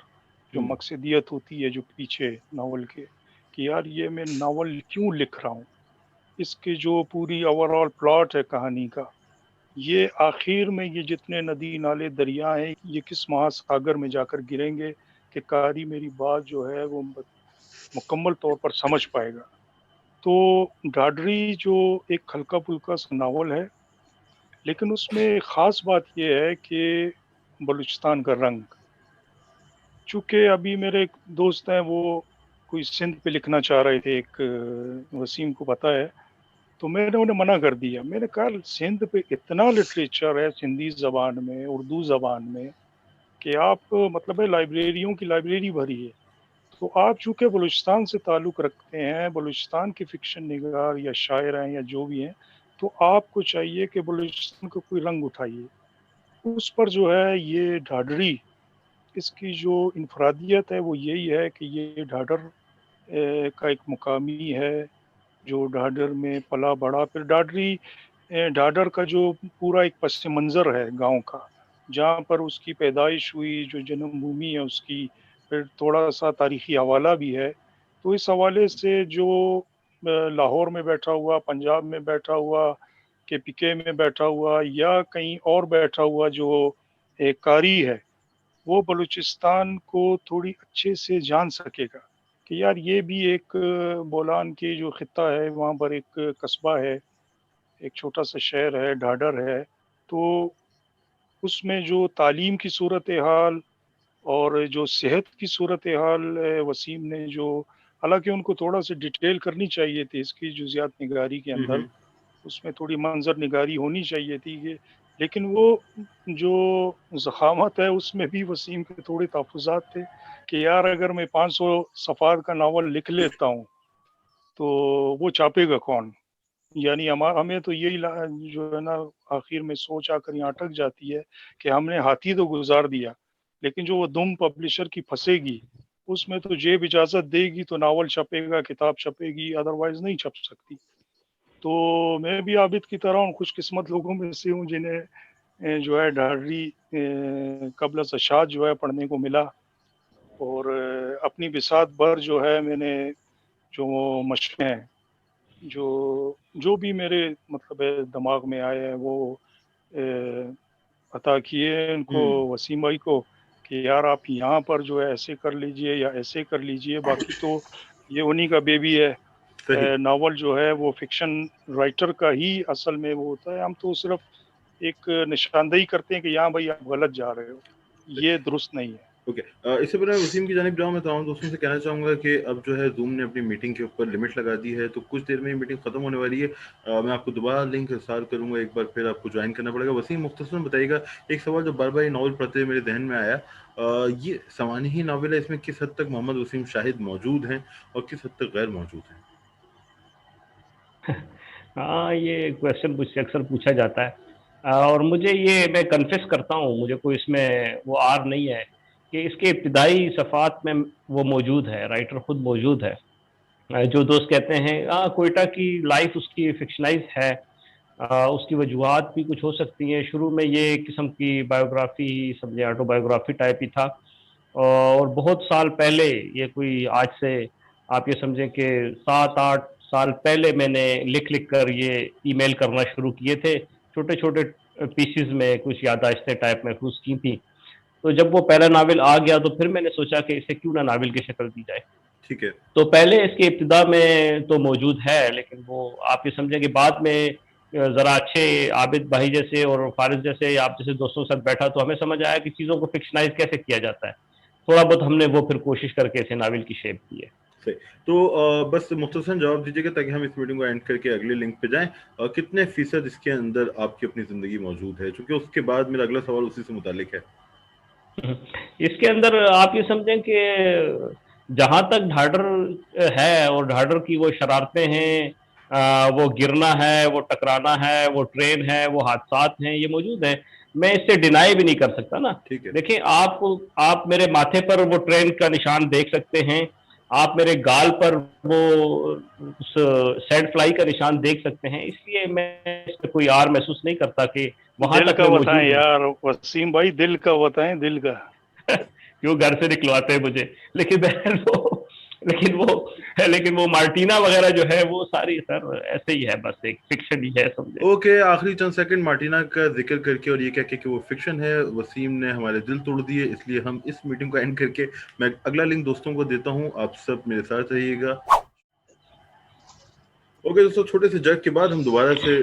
جو مقصدیت ہوتی ہے جو پیچھے ناول کے، کہ یار یہ میں ناول کیوں لکھ رہا ہوں، اس کے جو پوری اوور آل پلاٹ ہے کہانی کا، یہ آخر میں یہ جتنے ندی نالے دریا ہیں، یہ کس مہاساگر میں جا کر گریں گے کہ قاری میری بات جو ہے وہ مکمل طور پر سمجھ پائے گا. تو ڈاڈری جو ایک ہلکا پھلکا سا ناول ہے، لیکن اس میں خاص بات یہ ہے کہ بلوچستان کا رنگ، چونکہ ابھی میرے ایک دوست ہیں، وہ کوئی سندھ پہ لکھنا چاہ رہے تھے، ایک وسیم کو پتہ ہے، تو میں نے انہیں منع کر دیا. میں نے کہا سندھ پہ اتنا لٹریچر ہے سندھی زبان میں، اردو زبان میں، کہ آپ مطلب ہے لائبریریوں کی لائبریری بھری ہے. تو آپ چونکہ بلوچستان سے تعلق رکھتے ہیں، بلوچستان کے فکشن نگار یا شاعر ہیں یا جو بھی ہیں، تو آپ کو چاہیے کہ بلوچستان کو کوئی رنگ اٹھائیے. اس پر جو ہے یہ ڈھاڈری، اس کی جو انفرادیت ہے وہ یہی ہے کہ یہ ڈھاڈر کا ایک مقامی ہے جو ڈھاڈر میں پلا بڑا. پھر ڈھاڈر کا جو پورا ایک پس منظر ہے گاؤں کا، جہاں پر اس کی پیدائش ہوئی، جو جنم بھومی ہے اس کی، پھر تھوڑا سا تاریخی حوالہ بھی ہے. تو اس حوالے سے جو لاہور میں بیٹھا ہوا، پنجاب میں بیٹھا ہوا، کے پی کے میں بیٹھا ہوا، یا کہیں اور بیٹھا ہوا جو ایک قاری ہے، وہ بلوچستان کو تھوڑی اچھے سے جان سکے گا کہ یار یہ بھی ایک بولان کی جو خطہ ہے، وہاں پر ایک قصبہ ہے، ایک چھوٹا سا شہر ہے، ڈھاڈر ہے. تو اس میں جو تعلیم کی صورتحال اور جو صحت کی صورتحال وسیم نے جو، حالانکہ ان کو تھوڑا سا ڈیٹیل کرنی چاہیے تھی اس کی جزیات نگاری کے اندر، اس میں تھوڑی منظر نگاری ہونی چاہیے تھی، لیکن وہ جو ضخامت ہے اس میں بھی وسیم کے تھوڑے تحفظات تھے کہ یار اگر میں 500 صفحات کا ناول لکھ لیتا ہوں تو وہ چھاپے گا کون. یعنی ہمیں تو یہی جو ہے نا آخر میں سوچ آ کر یہاں اٹک جاتی ہے کہ ہم نے ہاتھی تو گزار دیا، لیکن جو وہ دم پبلشر کی پھنسے گی، اس میں تو جیب اجازت دے گی تو ناول چھپے گا، کتاب چھپے گی، ادروائز نہیں چھپ سکتی. تو میں بھی عابد کی طرح ہوں، خوش قسمت لوگوں میں سے ہوں جنہیں جو ہے ڈھاڈری قبل از اشاعت جو ہے پڑھنے کو ملا، اور اپنی بساط بھر جو ہے میں نے جو مشقیں ہیں، جو بھی میرے مطلب دماغ میں آئے ہیں وہ عطا کیے ان کو، وسیم بھائی کو، کہ یار آپ یہاں پر جو ہے ایسے کر لیجئے یا ایسے کر لیجئے. باقی تو یہ انہی کا بیبی ہے. ناول جو ہے وہ فکشن رائٹر کا ہی اصل میں وہ ہوتا ہے، ہم تو صرف ایک نشاندہی کرتے ہیں کہ یہاں بھائی آپ غلط جا رہے ہو، یہ درست نہیں ہے. ओके, इससे पहले मैं वसीम की जानिब जाऊँ, मैं तमाम दोस्तों से कहना चाहूँगा कि अब जो है ज़ूम ने अपनी मीटिंग के ऊपर लिमिट लगा दी है, तो कुछ देर में ये मीटिंग ख़त्म होने वाली है। मैं आपको दोबारा लिंक इरसाल करूँगा, एक बार फिर आपको ज्वाइन करना पड़ेगा। वसीम, मुख्तसरन बताइएगा, एक सवाल जो बार-बार ये नॉवल पढ़ते हुए मेरे ज़हन में आया, ये सवानही नॉवल है, इसमें किस हद तक मोहम्मद वसीम शाहिद मौजूद हैं और किस हद तक गैर मौजूद हैं? हाँ, ये क्वेश्चन मुझसे अक्सर पूछा जाता है, और मुझे ये, मैं कन्फेस करता हूँ, मुझे कोई इसमें वो आर नहीं है कि इसके इब्तिदाई सफ़ात में वो मौजूद है, राइटर खुद मौजूद है। जो दोस्त कहते हैं कोयटा की लाइफ उसकी फिक्शनाइज है, उसकी वजूहत भी कुछ हो सकती हैं। शुरू में ये एक किस्म की बायोग्राफी समझे, ऑटोबायोग्राफी टाइप ही था, और बहुत साल पहले, ये कोई आज से आप ये समझें कि 7-8 साल पहले मैंने लिख लिख कर ये ईमेल करना शुरू किए थे, छोटे छोटे पीसेस में कुछ याददाश्तें टाइप महफूज की थी। तो जब वो पहला नावल आ गया तो फिर मैंने सोचा कि इसे क्यों ना नावल की शक्ल दी जाए। ठीक है। तो पहले इसकी इब्तिदा में तो मौजूद है, लेकिन वो आप ये समझें कि बाद में ज़रा अच्छे आबिद भाई जैसे और फारिस जैसे, आप जैसे दोस्तों के साथ बैठा तो हमें समझ आया कि चीज़ों को फिक्शनाइज कैसे किया जाता है। थोड़ा बहुत हमने वो फिर कोशिश करके इसे नावल की शेप दी है। सही। तो बस मुख्तसरन जवाब दीजिएगा ताकि हम इस मीटिंग को एंड करके अगले लिंक पे जाएं। कितने फीसद इसके अंदर आपकी अपनी ज़िंदगी मौजूद है? क्योंकि उसके बाद मेरा अगला सवाल उसी से मुतालिक है। इसके अंदर आप ये समझें कि जहाँ तक ढाडर है और ढाडर की वो शरारतें हैं, वो गिरना है, वो टकराना है, वो ट्रेन है, वो हादसात हैं, ये मौजूद हैं। मैं इससे डिनाई भी नहीं कर सकता ना। ठीक है। देखिए, आप मेरे माथे पर वो ट्रेन का निशान देख सकते हैं, आप मेरे गाल पर वो उस सैड फ्लाई का निशान देख सकते हैं, इसलिए मैं इसमें कोई आर महसूस नहीं करता कि वहाँ दिल तक का मैं बताएं मौजूद हूँ। यार वसीम भाई, दिल का बताएं, दिल का। क्यों घर से निकलवाते हैं मुझे, लेकिन बहन लेकिन वो मार्टिना वगैरह जो है वो सारी सर ऐसे ही है, बस एक फिक्शन ही है समझे। ओके, आखिरी चंद सेकंड मार्टिना का जिक्र करके और ये कह के कि वो फिक्शन है, वसीम ने हमारे दिल तोड़ दिए, इसलिए हम इस मीटिंग को एंड करके मैं अगला लिंक दोस्तों को देता हूँ। आप सब मेरे साथ रहिएगा। ओके दोस्तों, छोटे से जग के बाद हम दोबारा से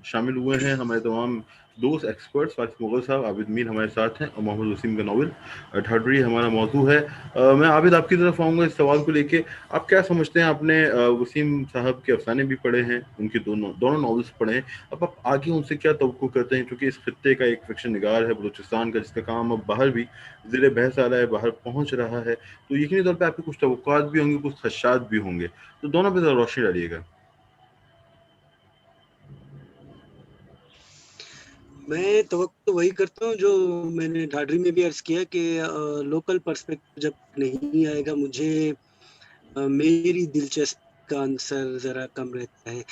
शामिल हुए हैं। हमारे तमाम दोस्त एक्सपर्ट्स, फारिस मुगल साहब, आबिद मीर हमारे साथ हैं और मोहम्मद वसीम का नावल ढाडरी हमारा मौजू है। मैं आबिद आपकी तरफ आऊँगा इस सवाल को लेके। आप क्या समझते हैं? आपने वसीम साहब के अफसाने भी पढ़े हैं, उनके दोनों नावल्स पढ़े हैं। अब आप आगे उनसे क्या तवक्को करते हैं? क्योंकि इस खत्ते का एक फिक्शन निगार है बलूचिस्तान का, जिसका काम अब बाहर भी ज़िले बहस आ रहा है, बाहर पहुँच रहा है, तो यकीनी तौर पर आपके कुछ तवक्कुआत भी होंगे, कुछ खदशात भी होंगे, तो दोनों पर ज़रा रोशनी डालिएगा। मैं तवक्को वही करता हूँ जो मैंने ढाडरी में भी अर्ज किया कि लोकल पर्सपेक्टिव जब नहीं आएगा, मुझे मेरी दिलचस्पी का आंसर ज़रा कम रहता है।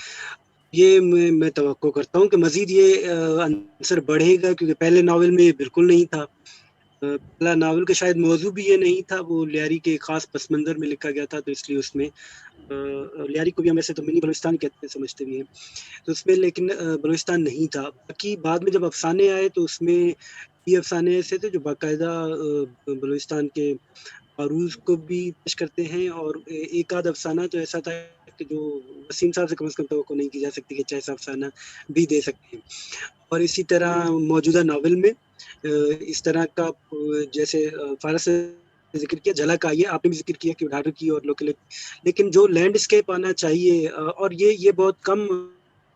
ये मैं तवक्को करता हूँ कि मज़ीद ये आंसर बढ़ेगा, क्योंकि पहले नावल में ये बिल्कुल नहीं था। पहला नावल का शायद मौजू भी ये नहीं था, वो लियारी के ख़ास पस मंज़र में लिखा गया था, तो इसलिए उसमें लियारी को भी हम वैसे तो मिनी बलूचिस्तान कहते हैं, समझते भी हैं, तो उसमें लेकिन बलूचिस्तान नहीं था। बाकी बाद में जब अफ़साने आए तो उसमें ये अफ़साने ऐसे थे जो बाकायदा बलूचिस्तान के अरूज को भी पेश करते हैं, और एक आध अफ़साना तो ऐसा था कि जो वसीम साहब से कम तवक्को नहीं की जा सकती कि ऐसा अफ़साना भी दे सकते हैं। और इसी तरह मौजूदा नावल में इस तरह का जैसे फारस ने ज़िक्र किया, झलक आई है, आपने भी ज़िक्र किया कि ढाडर की और लोकल, लेकिन जो लैंडस्केप आना चाहिए, और ये बहुत कम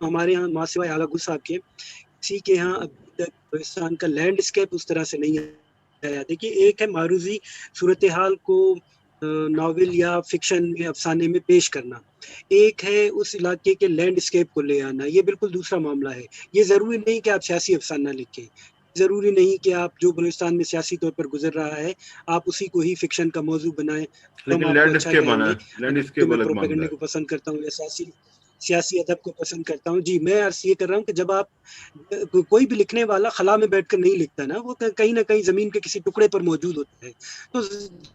हमारे यहाँ माँ सिवाय आगा गुल साहब के, किसी के यहाँ अभी तक पाकिस्तान का लैंडस्केप उस तरह से नहीं आया। देखिए, एक है मारूजी सूरत हाल को नावल या फिक्शन में, अफसाने में पेश करना, एक है उस इलाके के लैंडस्केप को ले आना, ये बिल्कुल दूसरा मामला है। ये ज़रूरी नहीं कि आप सियासी अफसाना लिखें, ज़रूरी नहीं कि आप जो बलूचिस्तान में सियासी तौर पर गुजर रहा है आप उसी को ही फिक्शन का मौजू बनाएं, लेकिन हम आपको अच्छा कहेंगे। लैंडस्केप मैं अलग मामला प्रोपेगेंडे है। को पसंद करता हूँ या सियासी अदब को पसंद करता हूँ। जी, मैं अर्ज़ ये कर रहा हूँ कि जब आप कोई भी लिखने वाला खला में बैठकर नहीं लिखता ना, वो कहीं न कहीं ज़मीन के किसी टुकड़े पर मौजूद होता है। तो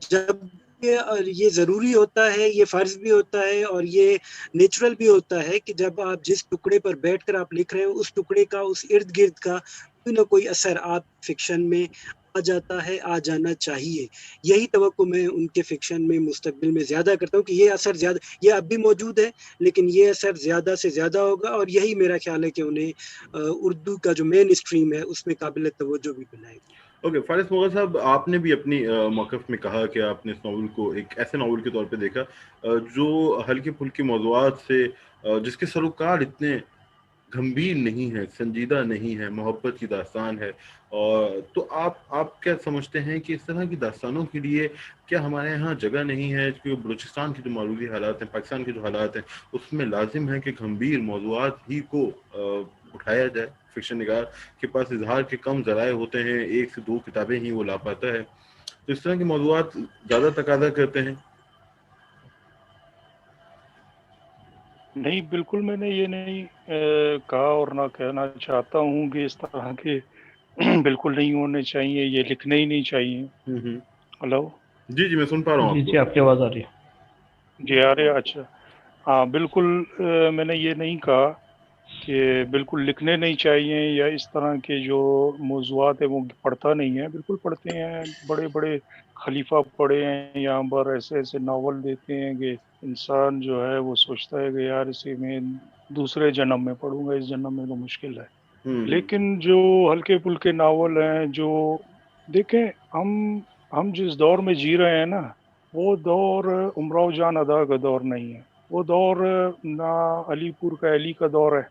जब ये ज़रूरी होता है, ये फ़र्ज़ भी होता है और ये नेचुरल भी होता है कि जब आप जिस टुकड़े पर बैठकर आप लिख रहे हो, उस टुकड़े का, उस इर्द-गिर्द का कोई न कोई असर आप फ़िक्शन में आ जाता है, आ जाना चाहिए। यही तवक्को मैं उनके फ़िक्शन में मुस्तक़बिल में ज़्यादा करता हूँ कि ये असर ज़्यादा, ये अब भी मौजूद है, लेकिन ये असर ज़्यादा से ज़्यादा होगा, और यही मेरा ख़्याल है कि उन्हें उर्दू का जो मेन स्ट्रीम है उसमें काबिल तवज्जो भी बनाएगा। اوکے فارس مغل صاحب، آپ نے بھی اپنی موقف میں کہا کہ آپ نے اس ناول کو ایک ایسے ناول کے طور پہ دیکھا جو ہلکے پھلکے موضوعات سے، جس کے سروکار اتنے گھمبیر نہیں ہے، سنجیدہ نہیں ہے، محبت کی داستان ہے. اور تو آپ کیا سمجھتے ہیں کہ اس طرح کی داستانوں کے لیے کیا ہمارے یہاں جگہ نہیں ہے؟ کیونکہ بلوچستان کے جو معروضی حالات ہیں، پاکستان کے جو حالات ہیں، اس میں لازم ہے کہ گھمبیر موضوعات ہی کو اٹھایا جائے. فکشن نگار کے پاس اظہار کے کم ذرائع ہوتے ہیں، 1 سے 2 کتابیں ہی وہ لا پاتا ہے. تو اس طرح کے موضوعات زیادہ تقاضا کرتے ہیں. نہیں، بالکل میں نے یہ نہیں کہا اور نہ کہنا چاہتا ہوں کہ اس طرح کے بالکل نہیں ہونے چاہیے، یہ لکھنے ہی نہیں چاہیے. ہلو، جی میں سن پا رہا ہوں جی آپ کو. جی آپ کی آواز آ رہی ہے. جی آ رہے. اچھا، ہاں بالکل، میں نے یہ نہیں کہا کہ بالکل لکھنے نہیں چاہیے یا اس طرح کے جو موضوعات ہیں وہ پڑھتا نہیں ہے. بالکل پڑھتے ہیں، بڑے بڑے خلیفہ پڑھے ہیں یہاں پر، ایسے ایسے ناول دیتے ہیں کہ انسان جو ہے وہ سوچتا ہے کہ یار اسے میں دوسرے جنم میں پڑھوں گا، اس جنم میں تو مشکل ہے. لیکن جو ہلکے پھلکے ناول ہیں، جو دیکھیں ہم جس دور میں جی رہے ہیں نا، وہ دور امراؤ جان ادا کا دور نہیں ہے. وہ دور نہ علی پور کا علی کا دور ہے.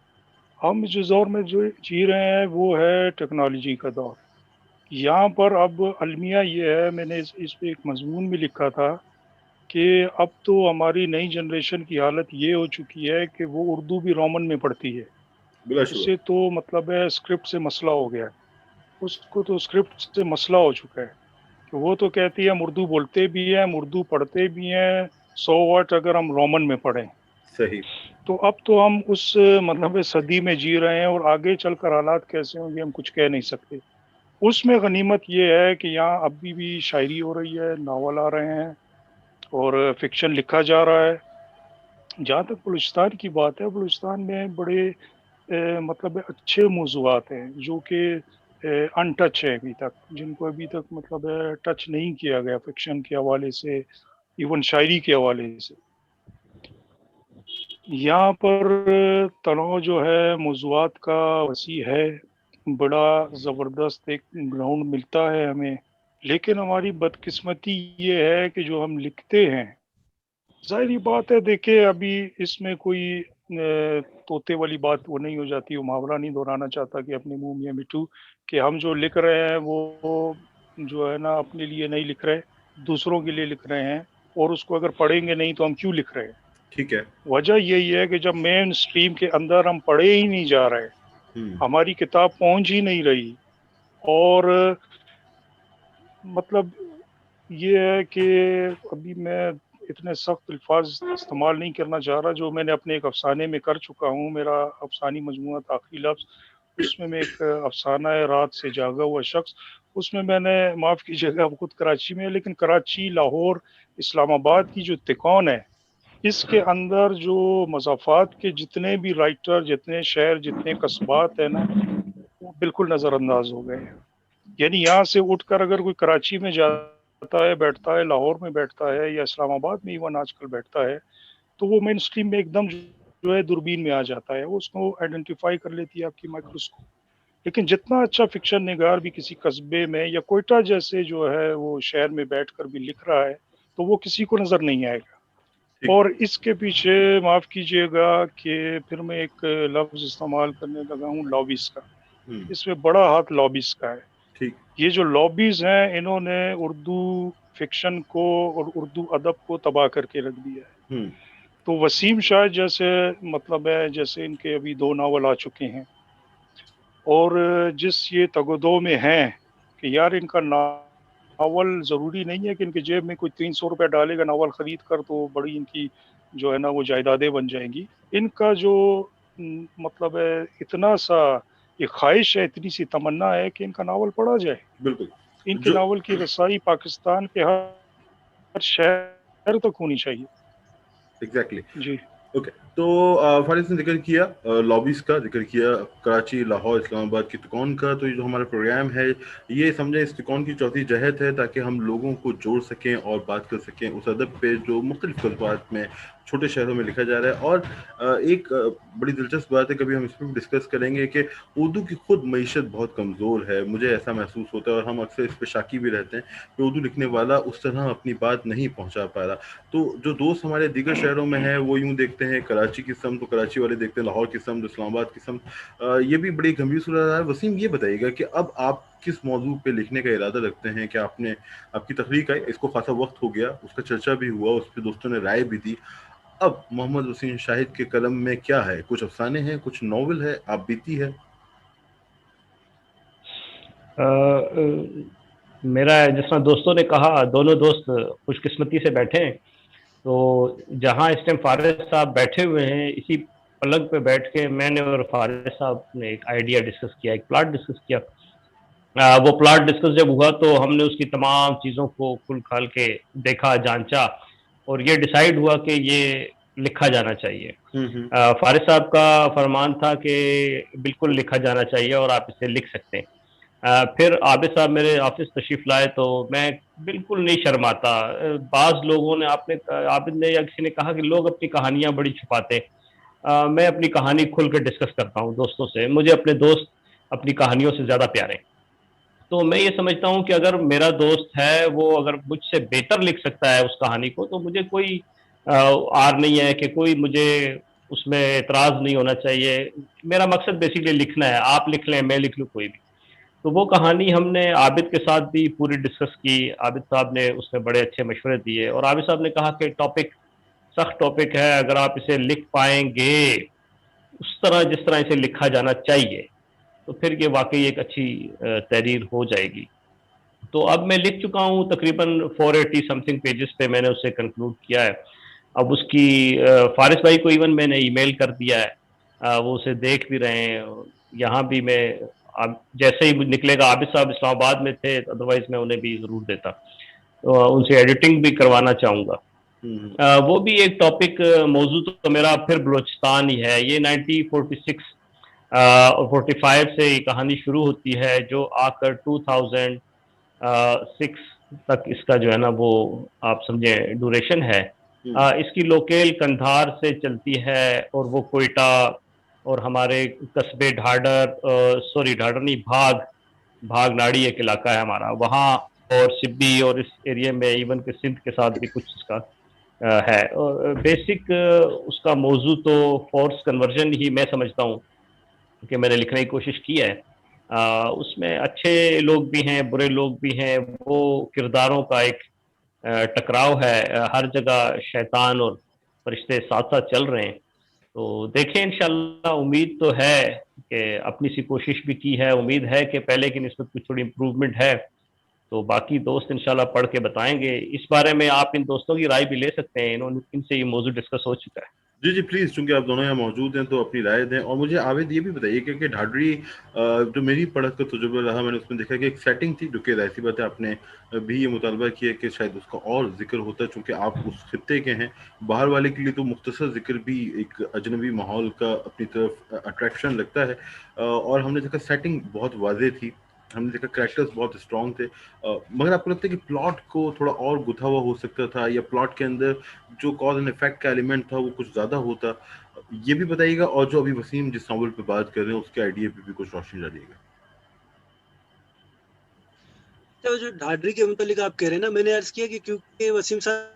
ہم جس دور میں جو جی رہے ہیں وہ ہے ٹیکنالوجی کا دور. یہاں پر اب المیہ یہ ہے، میں نے اس پہ ایک مضمون بھی لکھا تھا کہ اب تو ہماری نئی جنریشن کی حالت یہ ہو چکی ہے کہ وہ اردو بھی رومن میں پڑھتی ہے. بلا اس شبہ. سے تو مطلب ہے اسکرپٹ سے مسئلہ ہو گیا ہے. اس کو تو اسکرپٹ سے مسئلہ ہو چکا ہے کہ وہ تو کہتی ہے ہم اردو بولتے بھی ہیں، ہم اردو پڑھتے بھی ہیں، 100 واٹ اگر ہم رومن میں پڑھیں. صحیح. تو اب تو ہم اس مطلب صدی میں جی رہے ہیں، اور آگے چل کر حالات کیسے ہوں گے ہم کچھ کہہ نہیں سکتے. اس میں غنیمت یہ ہے کہ یہاں ابھی بھی شاعری ہو رہی ہے، ناول آ رہے ہیں اور فکشن لکھا جا رہا ہے. جہاں تک بلوچستان کی بات ہے، بلوچستان میں بڑے مطلب اچھے موضوعات ہیں جو کہ ان ٹچ ہے ابھی تک، جن کو ابھی تک مطلب ٹچ نہیں کیا گیا فکشن کے حوالے سے، ایون شاعری کے حوالے سے. یہاں پر تنوع جو ہے موضوعات کا وسیع ہے، بڑا زبردست ایک گراؤنڈ ملتا ہے ہمیں. لیکن ہماری بدقسمتی یہ ہے کہ جو ہم لکھتے ہیں، ظاہری بات ہے، دیکھیں ابھی اس میں کوئی طوطے والی بات وہ نہیں ہو جاتی، وہ محاورہ نہیں دہرانا چاہتا کہ اپنے منہ میں مٹھو، کہ ہم جو لکھ رہے ہیں وہ جو ہے نا اپنے لیے نہیں لکھ رہے، دوسروں کے لیے لکھ رہے ہیں، اور اس کو اگر پڑھیں گے نہیں تو ہم کیوں لکھ رہے ہیں. ٹھیک ہے. وجہ یہی ہے کہ جب مین سٹریم کے اندر ہم پڑھے ہی نہیں جا رہے، ہماری کتاب پہنچ ہی نہیں رہی، اور مطلب یہ ہے کہ ابھی میں اتنے سخت الفاظ استعمال نہیں کرنا چاہ رہا، جو میں نے اپنے ایک افسانے میں کر چکا ہوں. میرا افسانی مجموعہ آخری لفظ، اس میں ایک افسانہ ہے رات سے جاگا ہوا شخص. اس میں نے، معاف کیجیے گا، خود کراچی میں، لیکن کراچی، لاہور، اسلام آباد کی جو تکون ہے، اس کے اندر جو مضافات کے جتنے بھی رائٹر، جتنے شہر، جتنے قصبات ہیں نا، وہ بالکل نظر انداز ہو گئے ہیں. یعنی یہاں سے اٹھ کر اگر کوئی کراچی میں جاتا ہے، بیٹھتا ہے، لاہور میں بیٹھتا ہے، یا اسلام آباد میں ایون آج کل بیٹھتا ہے، تو وہ مین سٹریم میں ایک دم جو ہے دوربین میں آ جاتا ہے، وہ اس کو آئیڈینٹیفائی کر لیتی ہے آپ کی مائکروسکوپ. لیکن جتنا اچھا فکشن نگار بھی کسی قصبے میں یا کوئٹہ جیسے جو ہے وہ شہر میں بیٹھ کر بھی لکھ رہا ہے، تو وہ کسی کو نظر نہیں آئے گا. اور اس کے پیچھے معاف کیجیے گا کہ پھر میں ایک لفظ استعمال کرنے لگا ہوں، لابیز کا. اس میں بڑا ہاتھ لابیز کا ہے. ٹھیک. یہ جو لابیز ہیں، انہوں نے اردو فکشن کو اور اردو ادب کو تباہ کر کے رکھ دیا ہے. تو وسیم شاہ جیسے مطلب ہے، جیسے ان کے ابھی 2 ناول آ چکے ہیں، اور جس یہ تگودو میں ہیں کہ یار ان کا ناول ضروری نہیں ہے کہ ان کے جیب میں کوئی 300 روپے ڈالے گا ناول خرید کر تو بڑی ان کی جو ہے نا وہ جائیدادیں بن جائیں گی. ان کا جو مطلب ہے اتنا سا یہ خواہش ہے، اتنی سی تمنا ہے کہ ان کا ناول پڑھا جائے. بالکل. ان کے ناول کی رسائی پاکستان کے ہر شہر تک ہونی چاہیے. ایگزیکٹلی. جی اوکے. تو فارس نے ذکر کیا لابیز کا، ذکر کیا کراچی، لاہور، اسلام آباد کی تکون کا. تو یہ جو ہمارا پروگرام ہے، یہ سمجھیں اس تکون کی چوتھی جہت ہے، تاکہ ہم لوگوں کو جوڑ سکیں اور بات کر سکیں اس ادب پہ جو مختلف قصبات میں छोटे शहरों में लिखा जा रहा है। और एक बड़ी दिलचस्प बात है, कभी हम इस पर डिस्कस करेंगे कि उर्दू की खुद मईशत बहुत कमज़ोर है, मुझे ऐसा महसूस होता है, और हम अक्सर इस पर शाकी भी रहते हैं कि उर्दू लिखने वाला उस तरह अपनी बात नहीं पहुंचा पा रहा। तो जो दोस्त हमारे दीगर शहरों में हैं वो यूं देखते हैं कराची की समत, तो कराची वाले देखते हैं लाहौर की समत, इस्लामाबाद की समत। ये भी बड़ी गंभीर सूरत है। वसीम, ये बताइएगा कि अब आप किस मौजू पे लिखने का इरादा रखते हैं? कि आपकी तहरीक आई, इसको खासा वक्त हो गया, उसका चर्चा भी हुआ, उस पर दोस्तों ने राय भी दी। अब मोहम्मद वसीम शाहिद के कलम में क्या है? कुछ अफसाने हैं, कुछ नॉवल है, आप बीती है? मेरा जिस तरह दोस्तों ने कहा, दोनों दोस्त खुशकिस्मती से बैठे हैं। तो जहाँ इस टाइम फारिस साहब बैठे हुए हैं, इसी पलंग पे बैठ के मैंने और फारिस साहब ने एक आइडिया डिस्कस किया, एक प्लाट डिस्कस किया। वो प्लाट डिस्कस जब हुआ तो हमने उसकी तमाम चीज़ों को खुल खाल के देखा, जांचा, और ये डिसाइड हुआ कि ये लिखा जाना चाहिए। फारिस साहब का फरमान था कि बिल्कुल लिखा जाना चाहिए और आप इसे लिख सकते हैं। फिर आबिद साहब मेरे ऑफिस तशरीफ लाए तो मैं बिल्कुल नहीं शर्माता। बाज़ लोगों ने आबिद ने या किसी ने कहा कि लोग अपनी कहानियाँ बड़ी छुपाते। मैं अपनी कहानी खुल कर डिस्कस करता हूँ दोस्तों से। मुझे अपने दोस्त अपनी कहानियों से ज़्यादा प्यारे हैं। तो मैं ये समझता हूँ कि अगर मेरा दोस्त है, वो अगर मुझसे बेहतर लिख सकता है उस कहानी को, तो मुझे कोई आर नहीं है कि कोई मुझे उसमें एतराज़ नहीं होना चाहिए। मेरा मकसद बेसिकली लिखना है। आप लिख लें, मैं लिख लूँ, कोई भी। तो वो कहानी हमने आबिद के साथ भी पूरी डिस्कस की। आबिद साहब ने उसमें बड़े अच्छे मशवरे दिए और आबिद साहब ने कहा कि टॉपिक सख्त टॉपिक है, अगर आप इसे लिख पाएंगे उस तरह जिस तरह इसे लिखा जाना चाहिए, तो फिर ये वाकई एक अच्छी तहरीर हो जाएगी। तो अब मैं लिख चुका हूँ तकरीबन 480 समथिंग पेजेस पे मैंने उसे कंक्लूड किया है। अब उसकी फारिस भाई को इवन मैंने ईमेल कर दिया है, वो उसे देख भी रहे हैं। यहाँ भी मैं अब जैसे ही निकलेगा, आबिद साहब इस्लामाबाद में थे, अदरवाइज मैं उन्हें भी ज़रूर देता। तो उनसे एडिटिंग भी करवाना चाहूँगा। वो भी एक टॉपिक मौजू तो मेरा फिर बलोचिस्तान ही है। ये 1946 और 45 से ये कहानी शुरू होती है, जो आकर 2006 तक इसका जो है ना वो आप समझे ड्यूरेशन है। इसकी लोकेल कंधार से चलती है और वो कोयटा और हमारे कस्बे ढाडर नहीं, भाग नाड़ी एक इलाका है हमारा, वहाँ और सिब्बी और इस एरिया में इवन के सिंध के साथ भी कुछ इसका है। और बेसिक उसका मौजू तो फोर्स कन्वर्जन ही मैं समझता हूँ कि मैंने लिखने की कोशिश की है। उसमें अच्छे लोग भी हैं, बुरे लोग भी हैं। वो किरदारों का एक टकराव है। हर जगह शैतान और फरिश्ते साथ साथ चल रहे हैं। तो देखें, इंशाल्लाह उम्मीद तो है कि अपनी सी कोशिश भी की है। उम्मीद है कि पहले की निस्बत कुछ थोड़ी इम्प्रूवमेंट है। तो बाकी दोस्त इंशाल्लाह पढ़ के बताएंगे। इस बारे में आप इन दोस्तों की राय भी ले सकते हैं, इनसे ये मौजूद डिस्कस हो चुका है। जी जी प्लीज़, चूंकि आप दोनों यहाँ मौजूद हैं तो अपनी राय दें। और मुझे आवेद ये भी बताइए कि ढाडरी जो मेरी पढ़त का तजुर्बा रहा, मैंने उसमें देखा कि एक सेटिंग थी, जो कि जाहिर सी बात है आपने भी ये मुतालबा किया कि शायद उसका और जिक्र होता, चूंकि आप उस खित्ते के हैं। बाहर वाले के लिए तो मुख्तसर जिक्र भी एक अजनबी माहौल का अपनी तरफ अट्रैक्शन लगता है। और हमने देखा सेटिंग बहुत वाज़ेह थी, हमने देखा कैरेक्टर्स बहुत स्ट्रॉन्ग थे। मगर आपको लगता है कि प्लॉट को थोड़ा और गुथा हुआ हो सकता था, या प्लॉट के अंदर जो कॉज एंड इफेक्ट का एलिमेंट था वो कुछ ज़्यादा होता? ये भी बताइएगा। और जो अभी वसीम जिस नॉवल पे बात कर रहे हैं उसके आइडिया पे भी कुछ रोशनी डालिएगा। तो जो ढाडरी के मुतालिक आप कह रहे हैं ना, मैंने अर्ज किया कि क्योंकि वसीम साहब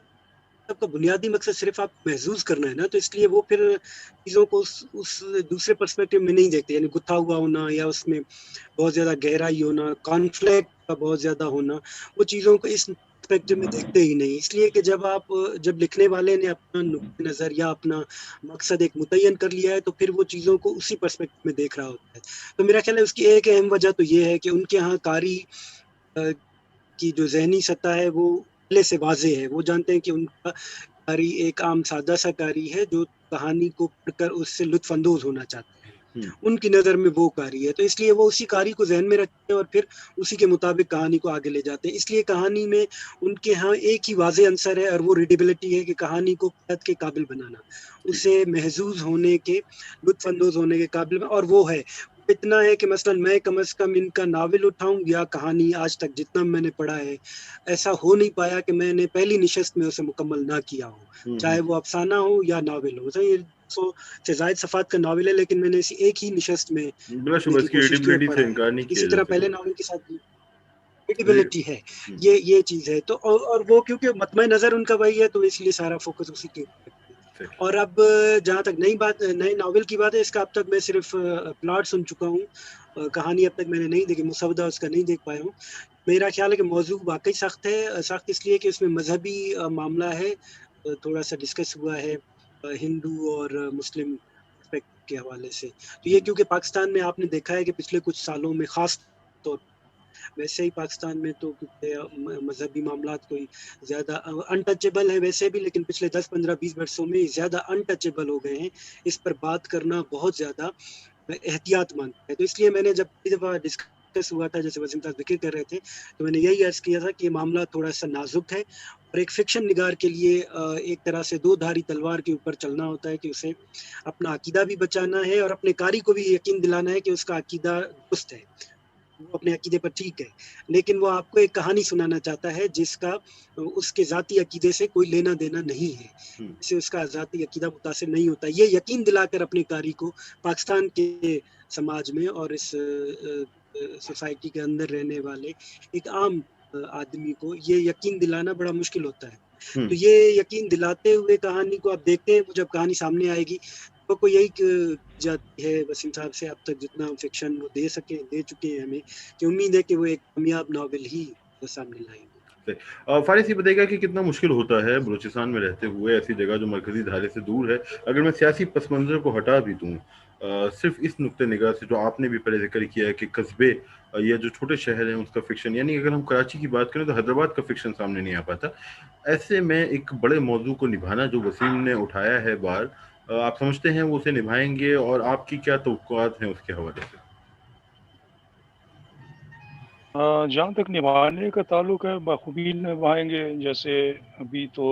का बुनियादी मकसद सिर्फ आपको महसूस करना है ना, तो इसलिए वो फिर चीज़ों को उस दूसरे पर्सपेक्टिव में नहीं देखते, यानी गुथा हुआ होना या उसमें बहुत ज़्यादा गहराई होना, कॉन्फ्लिक्ट का बहुत ज़्यादा होना, वो चीज़ों को इस पर्सपेक्टिव में देखते ही नहीं। इसलिए कि जब लिखने वाले ने अपना नुक्ते नज़र या अपना मकसद एक मुतय्यन कर लिया है, तो फिर वो चीज़ों को उसी पर्सपेक्टिव में देख रहा होता है। तो मेरा ख्याल है उसकी एक अहम वजह तो ये है कि उनके यहाँ कारी की जो ज़हनी सतह है वो पहले से वाज़ेह है। वो जानते हैं कि उनका कारी एक आम सादा सा कारी है जो कहानी को पढ़कर उससे लुत्फ़ अंदोज़ होना चाहता है। उनकी नज़र में वो कारी है, तो इसलिए वो उसी कारी को ज़हन में रखते हैं और फिर उसी के मुताबिक कहानी को आगे ले जाते हैं। इसलिए कहानी में उनके यहाँ एक ही वाज़ेह अंसर है और वो रीडेबिलिटी है कि कहानी को पढ़त के काबिल बनाना, उसे महज़ूज़ होने के, लुत्फ़ अंदोज़ होने के काबिल, और वो है। اتنا ہے کہ مثلا میں کم از کم ان کا ناول اٹھاؤں یا کہانی، آج تک جتنا میں نے پڑھا ہے ایسا ہو نہیں پایا کہ میں نے پہلی نشست میں اسے مکمل نہ کیا ہو، چاہے وہ افسانہ ہو یا ناول ہو. یہ 100 سے زائد صفحات کا ناول ہے، لیکن میں نے اسی ایک ہی نشست میں بلا پڑھنے شبہ کی اس کی کوشش کی اور ریڈیبلٹی سے پڑھا ہے. انکار نہیں کیا اسی جا طرح پہلے سکتا. ناول کے ساتھ ریڈیبلٹی ہے، یہ چیز ہے. تو اور وہ کیونکہ مطمئن نظر ان کا وہی ہے، تو اس لیے سارا فوکس اسی کے اوپر ہے. اور اب جہاں تک نئی ناول کی بات ہے، اس کا اب تک میں صرف پلاٹ سن چکا ہوں، کہانی اب تک میں نے نہیں دیکھی، مسودہ اس کا نہیں دیکھ پایا ہوں. میرا خیال ہے کہ موضوع واقعی سخت ہے، سخت اس لیے کہ اس میں مذہبی معاملہ ہے، تھوڑا سا ڈسکس ہوا ہے ہندو اور مسلم کے حوالے سے. تو یہ کیونکہ پاکستان میں آپ نے دیکھا ہے کہ پچھلے کچھ سالوں میں خاص طور ویسے ہی پاکستان میں تو مذہبی معاملات کوئی زیادہ انٹچیبل ہے ویسے بھی، لیکن پچھلے 10 15 20 برسوں میں زیادہ انٹچیبل ہو گئے ہیں. اس پر بات کرنا بہت زیادہ احتیاط مانگتا ہے. تو اس لیے میں نے جب پہلی دفعہ ڈسکس ہوا تھا، جیسے وسیم صاحب ذکر کر رہے تھے، تو میں نے یہی عرض کیا تھا کہ یہ معاملہ تھوڑا سا نازک ہے، اور ایک فکشن نگار کے لیے ایک طرح سے دو دھاری تلوار کے اوپر چلنا ہوتا ہے کہ اسے اپنا عقیدہ بھی بچانا ہے اور اپنے قاری کو بھی یقین دلانا ہے کہ اس کا عقیدہ درست ہے، وہ اپنے عقیدے پر ٹھیک ہے، لیکن وہ آپ کو ایک کہانی سنانا چاہتا ہے جس کا اس کے ذاتی عقیدے سے کوئی لینا دینا نہیں ہے، اس سے اس کا ذاتی عقیدہ متاثر نہیں ہوتا. یہ یقین دلا کر اپنے قاری کو پاکستان کے سماج میں اور اس سوسائٹی کے اندر رہنے والے ایک عام آدمی کو یہ یقین دلانا بڑا مشکل ہوتا ہے. تو یہ یقین دلاتے ہوئے کہانی کو آپ دیکھتے ہیں، جب کہانی سامنے آئے گی تو یہی جاتی ہے وسیم صاحب سے، اب تک جتنا فکشن وہ دے چکے ہیں ہمیں، کہ امید ہے کہ وہ ایک کامیاب ناول ہی سامنے لائیں گے. فارس یہ بتائے گا کہ کتنا مشکل ہوتا ہے بلوچستان میں رہتے ہوئے ایسی جگہ جو مرکزی دھارے سے دور ہے، اگر میں سیاسی پس منظر کو ہٹا بھی دوں، صرف اس نقطۂ نگاہ سے جو آپ نے بھی پہلے ذکر کیا ہے کہ قصبے یا جو چھوٹے شہر ہیں اس کا فکشن، یعنی اگر ہم کراچی کی بات کریں تو حیدرآباد کا فکشن سامنے نہیں آ پاتا. ایسے میں ایک بڑے موضوع کو نبھانا جو وسیم نے اٹھایا ہے بار، آپ سمجھتے ہیں وہ اسے نبھائیں گے، اور آپ کی کیا توقعات ہیں اس کے حوالے سے؟ جہاں تک نبھانے کا تعلق ہے، بخوبی نبھائیں گے. جیسے ابھی تو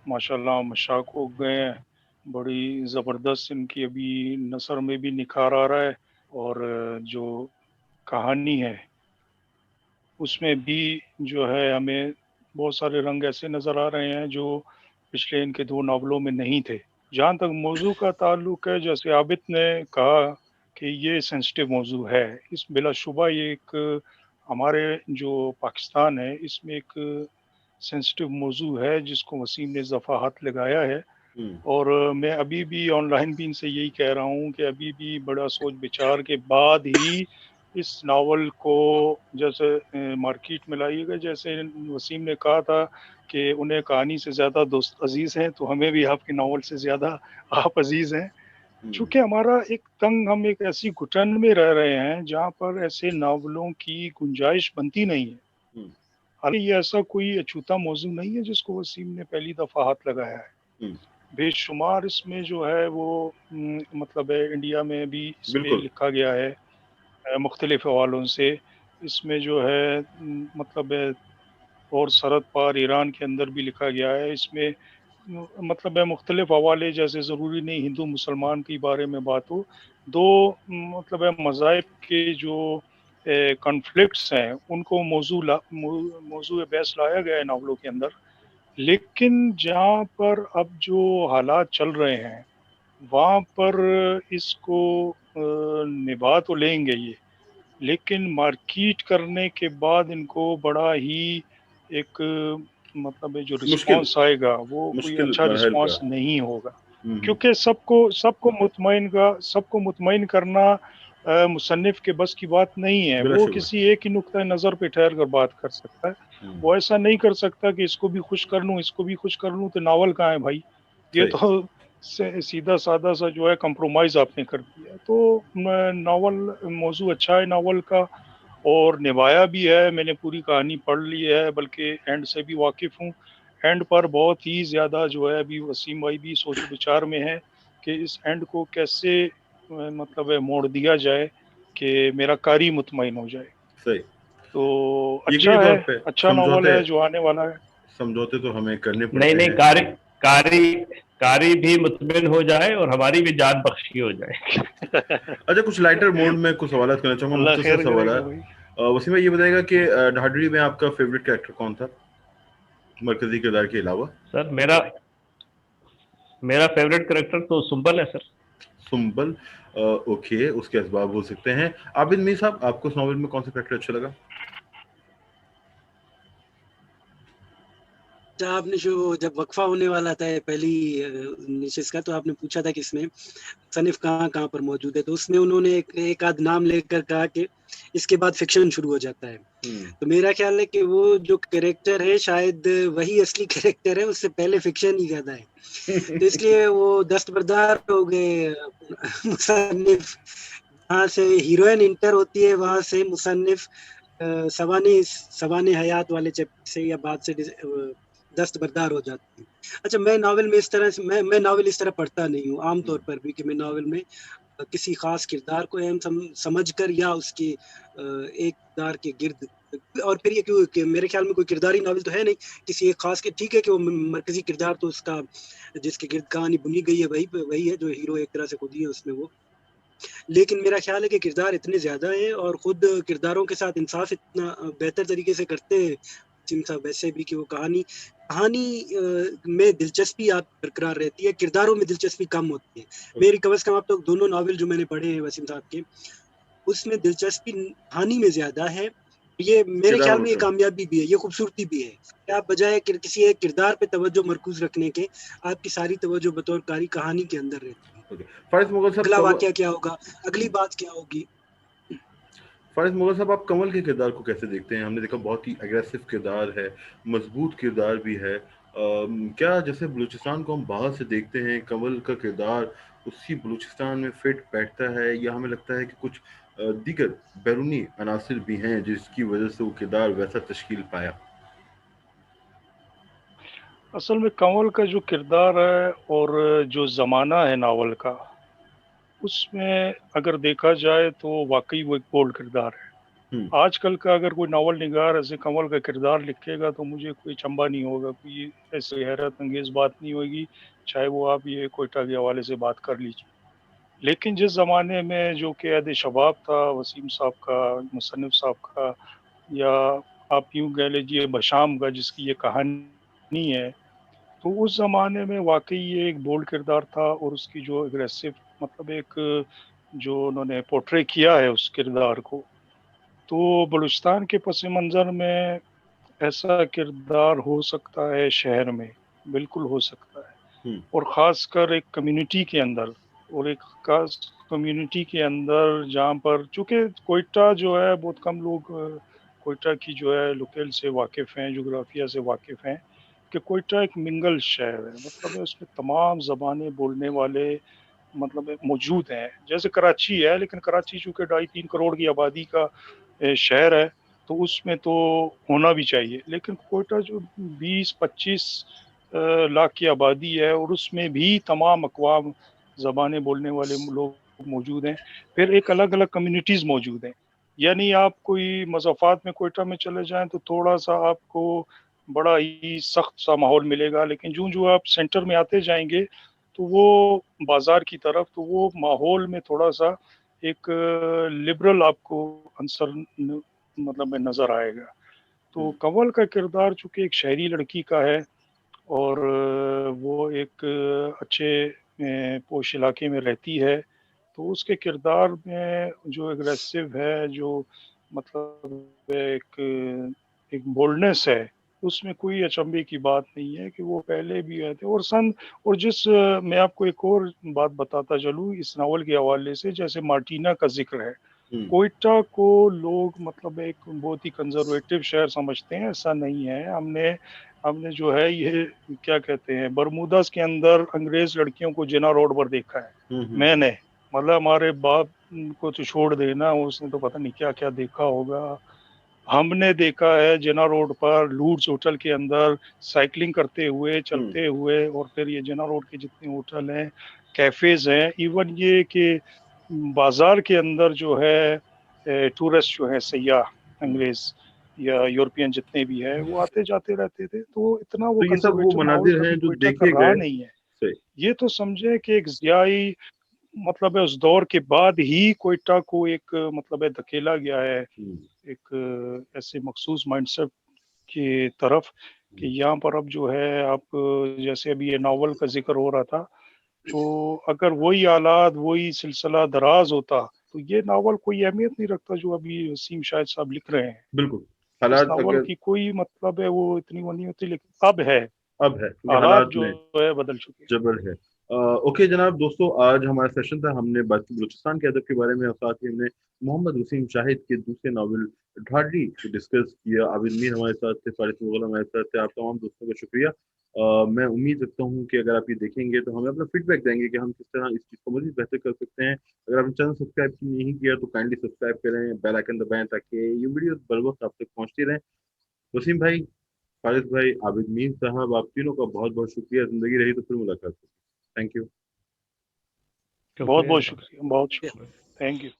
ماشاءاللہ مشاق ہو گئے ہیں، بڑی زبردست ان کی ابھی نثر میں بھی نکھار آ رہا ہے، اور جو کہانی ہے اس میں بھی جو ہے ہمیں بہت سارے رنگ ایسے نظر آ رہے ہیں جو پچھلے ان کے 2 ناولوں میں نہیں تھے. جہاں تک موضوع کا تعلق ہے، جیسے عابد نے کہا کہ یہ سینسٹیو موضوع ہے، اس بلا شبہ یہ ایک ہمارے جو پاکستان ہے اس میں ایک سینسٹیو موضوع ہے جس کو وسیم نے دفعات لگایا ہے. اور میں ابھی بھی آن لائن بھی ان سے یہی کہہ رہا ہوں کہ ابھی بھی بڑا سوچ بچار کے بعد ہی اس ناول کو جیسے مارکیٹ میں لائیے گا. جیسے وسیم نے کہا تھا کہ انہیں کہانی سے زیادہ دوست عزیز ہیں، تو ہمیں بھی آپ کے ناول سے زیادہ آپ عزیز ہیں. چونکہ ہمارا ہم ایک ایسی گھٹن میں رہ رہے ہیں جہاں پر ایسے ناولوں کی گنجائش بنتی نہیں ہے. حالانکہ یہ ایسا کوئی اچھوتا موضوع نہیں ہے جس کو وسیم نے پہلی دفعہ ہاتھ لگایا ہے. بے شمار اس میں جو ہے وہ مطلب ہے انڈیا میں بھی اس پہ لکھا گیا ہے مختلف حوالوں سے. اس میں جو ہے مطلب ہے اور سرحد پار ایران کے اندر بھی لکھا گیا ہے. اس میں مطلب ہے مختلف حوالے، جیسے ضروری نہیں ہندو مسلمان کے بارے میں بات ہو، 2 مطلب ہے مذاہب کے جو کنفلکٹس ہیں ان کو موضوع بحث لایا گیا ہے ناولوں کے اندر. لیکن جہاں پر اب جو حالات چل رہے ہیں وہاں پر اس کو نبھا تو لیں گے یہ، لیکن مارکیٹ کرنے کے بعد ان کو بڑا ہی ایک مطلب جو رسپانس آئے گا وہ کوئی اچھا رسپانس نہیں ہوگا. کیونکہ سب کو مطمئن کرنا مصنف کے بس کی بات نہیں ہے. وہ کسی ایک ہی نقطۂ نظر پہ ٹھہر کر بات کر سکتا ہے. وہ ایسا نہیں کر سکتا کہ اس کو بھی خوش کر لوں اس کو بھی خوش کر لوں، تو ناول کہاں ہے بھائی؟ یہ تو سیدھا سادہ سا جو ہے کمپرومائز آپ نے کر دیا. تو ناول موضوع اچھا ہے ناول کا، اور نبھایا بھی ہے. میں نے پوری کہانی پڑھ لی ہے، بلکہ اینڈ سے بھی واقف ہوں. اینڈ پر بہت ہی زیادہ جو ہے ابھی وسیم بھائی بھی سوچ بچار میں ہے کہ اس اینڈ کو کیسے مطلب موڑ دیا جائے کہ میرا قاری مطمئن ہو جائے. صحیح. اچھا ہے، اچھا ناول ہے جو آنے والا ہے. سمجھوتے تو ہمیں کرنے پڑتے ہیں. نہیں قاری कारी भी मुतमिन हो जाए और हमारी भी जान बख्शी हो जाए। अच्छा, कुछ लाइटर मोड में कुछ सवाल करना चाहूंगा, अल्लाह मुख्तसर खैर सवाल। करेगा भाई। वसीम भाई ये बताएगा कि ढाढरी में आपका फेवरेट कैरेक्टर कौन था मरकजी किरदार के अलावा? सर मेरा फेवरेट कैरेक्टर तो सुंबल है सर। सुंबल, ओके, उसके असबाब हो सकते हैं। आबिद मीर साहब, आपको इस नॉवेल में कौन सा कैरेक्टर अच्छा लगा? आपने जो जब वक्फा होने वाला था पहली निशिस्त का, तो आपने पूछा था कि इसमें सनिफ कहाँ कहाँ पर मौजूद है, तो उसमें उन्होंने एक आध नाम लेकर कहा कि इसके बाद फिक्शन शुरू हो जाता है। तो मेरा ख्याल है कि वो जो कैरेक्टर है शायद वही असली कैरेक्टर है, उससे पहले फिक्शन ही ज्यादा है। तो इसलिए वो दस्तबरदार हो गए मुसन्निफ। वहां से हीरोइन इंटर होती है, वहां से मुसन्निफ सवाने हयात वाले चैप्टर से या बाद से दस्तबरदार हो जाती है। अच्छा, मैं नावल में इस तरह से मैं नावल इस तरह पढ़ता नहीं हूँ आमतौर पर भी, कि मैं नावल में किसी खास किरदार को अहम समझकर या उसकी एक किरदार के गिर्द, और फिर ये क्यों कि मेरे ख्याल में कोई किरदारी नावल तो है नहीं किसी एक खास के, ठीक है कि वो मरकजी किरदार तो उसका जिसके गिर्द कहानी बुनी गई है वही है जो हीरो एक तरह से खुद ही है उसमें वो। लेकिन मेरा ख्याल है कि किरदार इतने ज्यादा हैं और खुद किरदारों के साथ इंसाफ इतना बेहतर तरीके से करते हैं साहब वैसे भी, कि वो कहानी में दिलचस्पी आप बरकरार रहती है, किरदारों में दिलचस्पी कम होती है। मेरी कम से कम आप तो दोनों नावल जो मैंने पढ़े हैं वसीम साहब के, उसमें दिलचस्पी कहानी में ज्यादा है। ये मेरे ख्याल में ये कामयाबी भी है, ये खूबसूरती भी है कि आप बजाय किसी एक किरदार पे तवज्जो मरकूज रखने के, आपकी सारी तवज्जो बतौर कारी कहानी के अंदर रहती है। फारिस मुगल साहब, अगला वाकया क्या होगा, अगली बात क्या होगी। फारिस मुगल साहब, आप कंवल के किरदार को कैसे देखते हैं? हमने देखा बहुत ही एग्रेसिव किरदार है, मजबूत किरदार भी है। क्या जैसे बलूचिस्तान को हम बाहर से देखते हैं, कंवल का किरदार उसी बलूचिस्तान में फिट बैठता है, या हमें लगता है कि कुछ दीगर बैरूनी अनासिर भी हैं जिसकी वजह से वो किरदार वैसा तश्कील पाया? असल में कंवल का जो किरदार है और जो ज़माना है नावल का, उसमें अगर देखा जाए तो वाकई वो एक बोल्ड किरदार है। आजकल का अगर कोई नावल निगार ऐसे कंवल का किरदार लिखेगा तो मुझे कोई चंबा नहीं होगा, कोई ऐसे हैरत अंगेज बात नहीं होगी, चाहे वो आप ये कोयटा के हवाले से बात कर लीजिए। लेकिन जिस ज़माने में जो कि अहद शबाब था वसीम साहब का, मुसन्निफ साहब का, या आप यूँ कह लीजिए बशाम का जिसकी ये कहानी है, तो उस ज़माने में वाकई ये एक बोल्ड किरदार था और उसकी जो एग्रेसिव मतलब एक जो उन्होंने पोर्ट्रे किया है उस किरदार को, तो बलूचिस्तान के पस मंज़र में ऐसा किरदार हो सकता है शहर में, बिल्कुल हो सकता है। और ख़ासकर एक कम्युनिटी के अंदर, और एक खास कम्युनिटी के अंदर जहाँ पर चूँकि कोयटा जो है बहुत कम लोग कोयटा की जो है लोकेल से वाकिफ़ हैं, जोग्राफिया से वाकिफ़ हैं कि कोयटा एक मिंगल शहर है, मतलब उसमें तमाम ज़बानें बोलने वाले मतलब मौजूद हैं। जैसे कराची है, लेकिन कराची चूँकि 2.5-3 करोड़ की आबादी का शहर है, तो उसमें तो होना भी चाहिए। लेकिन कोयटा जो 20-25 लाख की आबादी है और उसमें भी तमाम अक़वाम ज़बानें बोलने वाले लोग मौजूद हैं। फिर एक अलग-अलग कम्युनिटीज़ मौजूद हैं। यानी आप कोई मज़ाफ़ात में कोयटा में चले जाएँ तो थोड़ा-सा आपको बड़ा ही सख्त सा माहौल मिलेगा, लेकिन जो आप सेंटर में आते जाएँगे तो वो बाज़ार की तरफ, तो वो माहौल में थोड़ा-सा एक लिबरल आपको अंसर मतलब में नज़र आएगा। तो कंवल का किरदार चूँकि एक शहरी लड़की का है और वो एक अच्छे पोश इलाके में रहती है, तो उसके किरदार में जो एग्रेसिव है, जो मतलब एक बोल्डनेस है, उसमें कोई अचंभे की बात नहीं है कि वो पहले भी आए थे। और जिस मैं आपको एक और बात बताता चलूँ इस नावल के हवाले से, जैसे मार्टिना का ज़िक्र है। कोयटा को लोग मतलब एक बहुत ही कंजर्वेटिव शहर समझते हैं, ऐसा नहीं है। हमने जो है ये क्या कहते हैं बरमूदास के अंदर अंग्रेज लड़कियों को जिना रोड पर देखा है। मैंने मतलब हमारे बाप को तो छोड़ देना, उसने तो पता नहीं क्या-क्या देखा होगा। हमने देखा है जिना रोड पर लूड्स होटल के अंदर साइकिलिंग करते हुए, चलते हुए, और फिर ये जिना रोड के जितने होटल हैं, कैफ़ेज़ हैं, इवन ये कि बाज़ार के अंदर जो है टूरिस्ट जो है सयाह अंग्रेज़ या यूरोपियन जितने भी हैं वो आते जाते रहते थे। तो इतना वो तो ये सब वो कंजर्वेटिव माहौल मनाजिर हैं कभी जो कोयटा का देखे रहा गए, नहीं है। सही। ये तो समझे कि एक ज़ियाई मतलब है उस दौर के बाद ही कोयटा को एक मतलब है धकेला गया है एक ऐसे मखसूस माइंडसेट की तरफ कि यहाँ पर अब जो है आप जैसे अभी ये नावल का जिक्र हो रहा था, तो अगर वही हालात वही सिलसिला दराज होता तो ये नावल कोई अहमियत नहीं रखता जो अभी वसीम शाहिद साहब लिख रहे हैं। बिल्कुल, इस हालात नावल अगर की कोई मतलब है वो इतनी वो नहीं होती, लेकिन अब है, अब है क्योंकि हालात हालात जो में है बदल चुके हैं। जबर है। ओके जनाब, दोस्तों आज हमारा सेशन था, हमने बात की बलूचिस्तान के अदब के बारे में और साथ ही हमने मोहम्मद वसीम शाहिद के दूसरे नावल ढाडी को डिस्कस किया। आबिद मीर हमारे साथ थे, फारिस मुगल हमारे साथ थे। आप तमाम दोस्तों का शुक्रिया। मैं उम्मीद रखता हूँ कि अगर आप ये देखेंगे तो हमें अपना फीडबैक देंगे कि हम किस तरह इस चीज़ को मज़ीद बेहतर कर सकते हैं। अगर आपने चैनल सब्सक्राइब नहीं किया तो काइंडली सब्सक्राइब करें, बेल आइकन दबाएं ताकि ये वीडियो बर वक्त आप तक पहुँचती रहें। वसीम भाई, फारिस भाई, आबिद मीर साहब, आप तीनों का बहुत बहुत शुक्रिया। ज़िंदगी रही तो फिर मुलाकात होगी। Thank you. बहुत बहुत शुक्रिया, बहुत शुक्रिया, थैंक यू।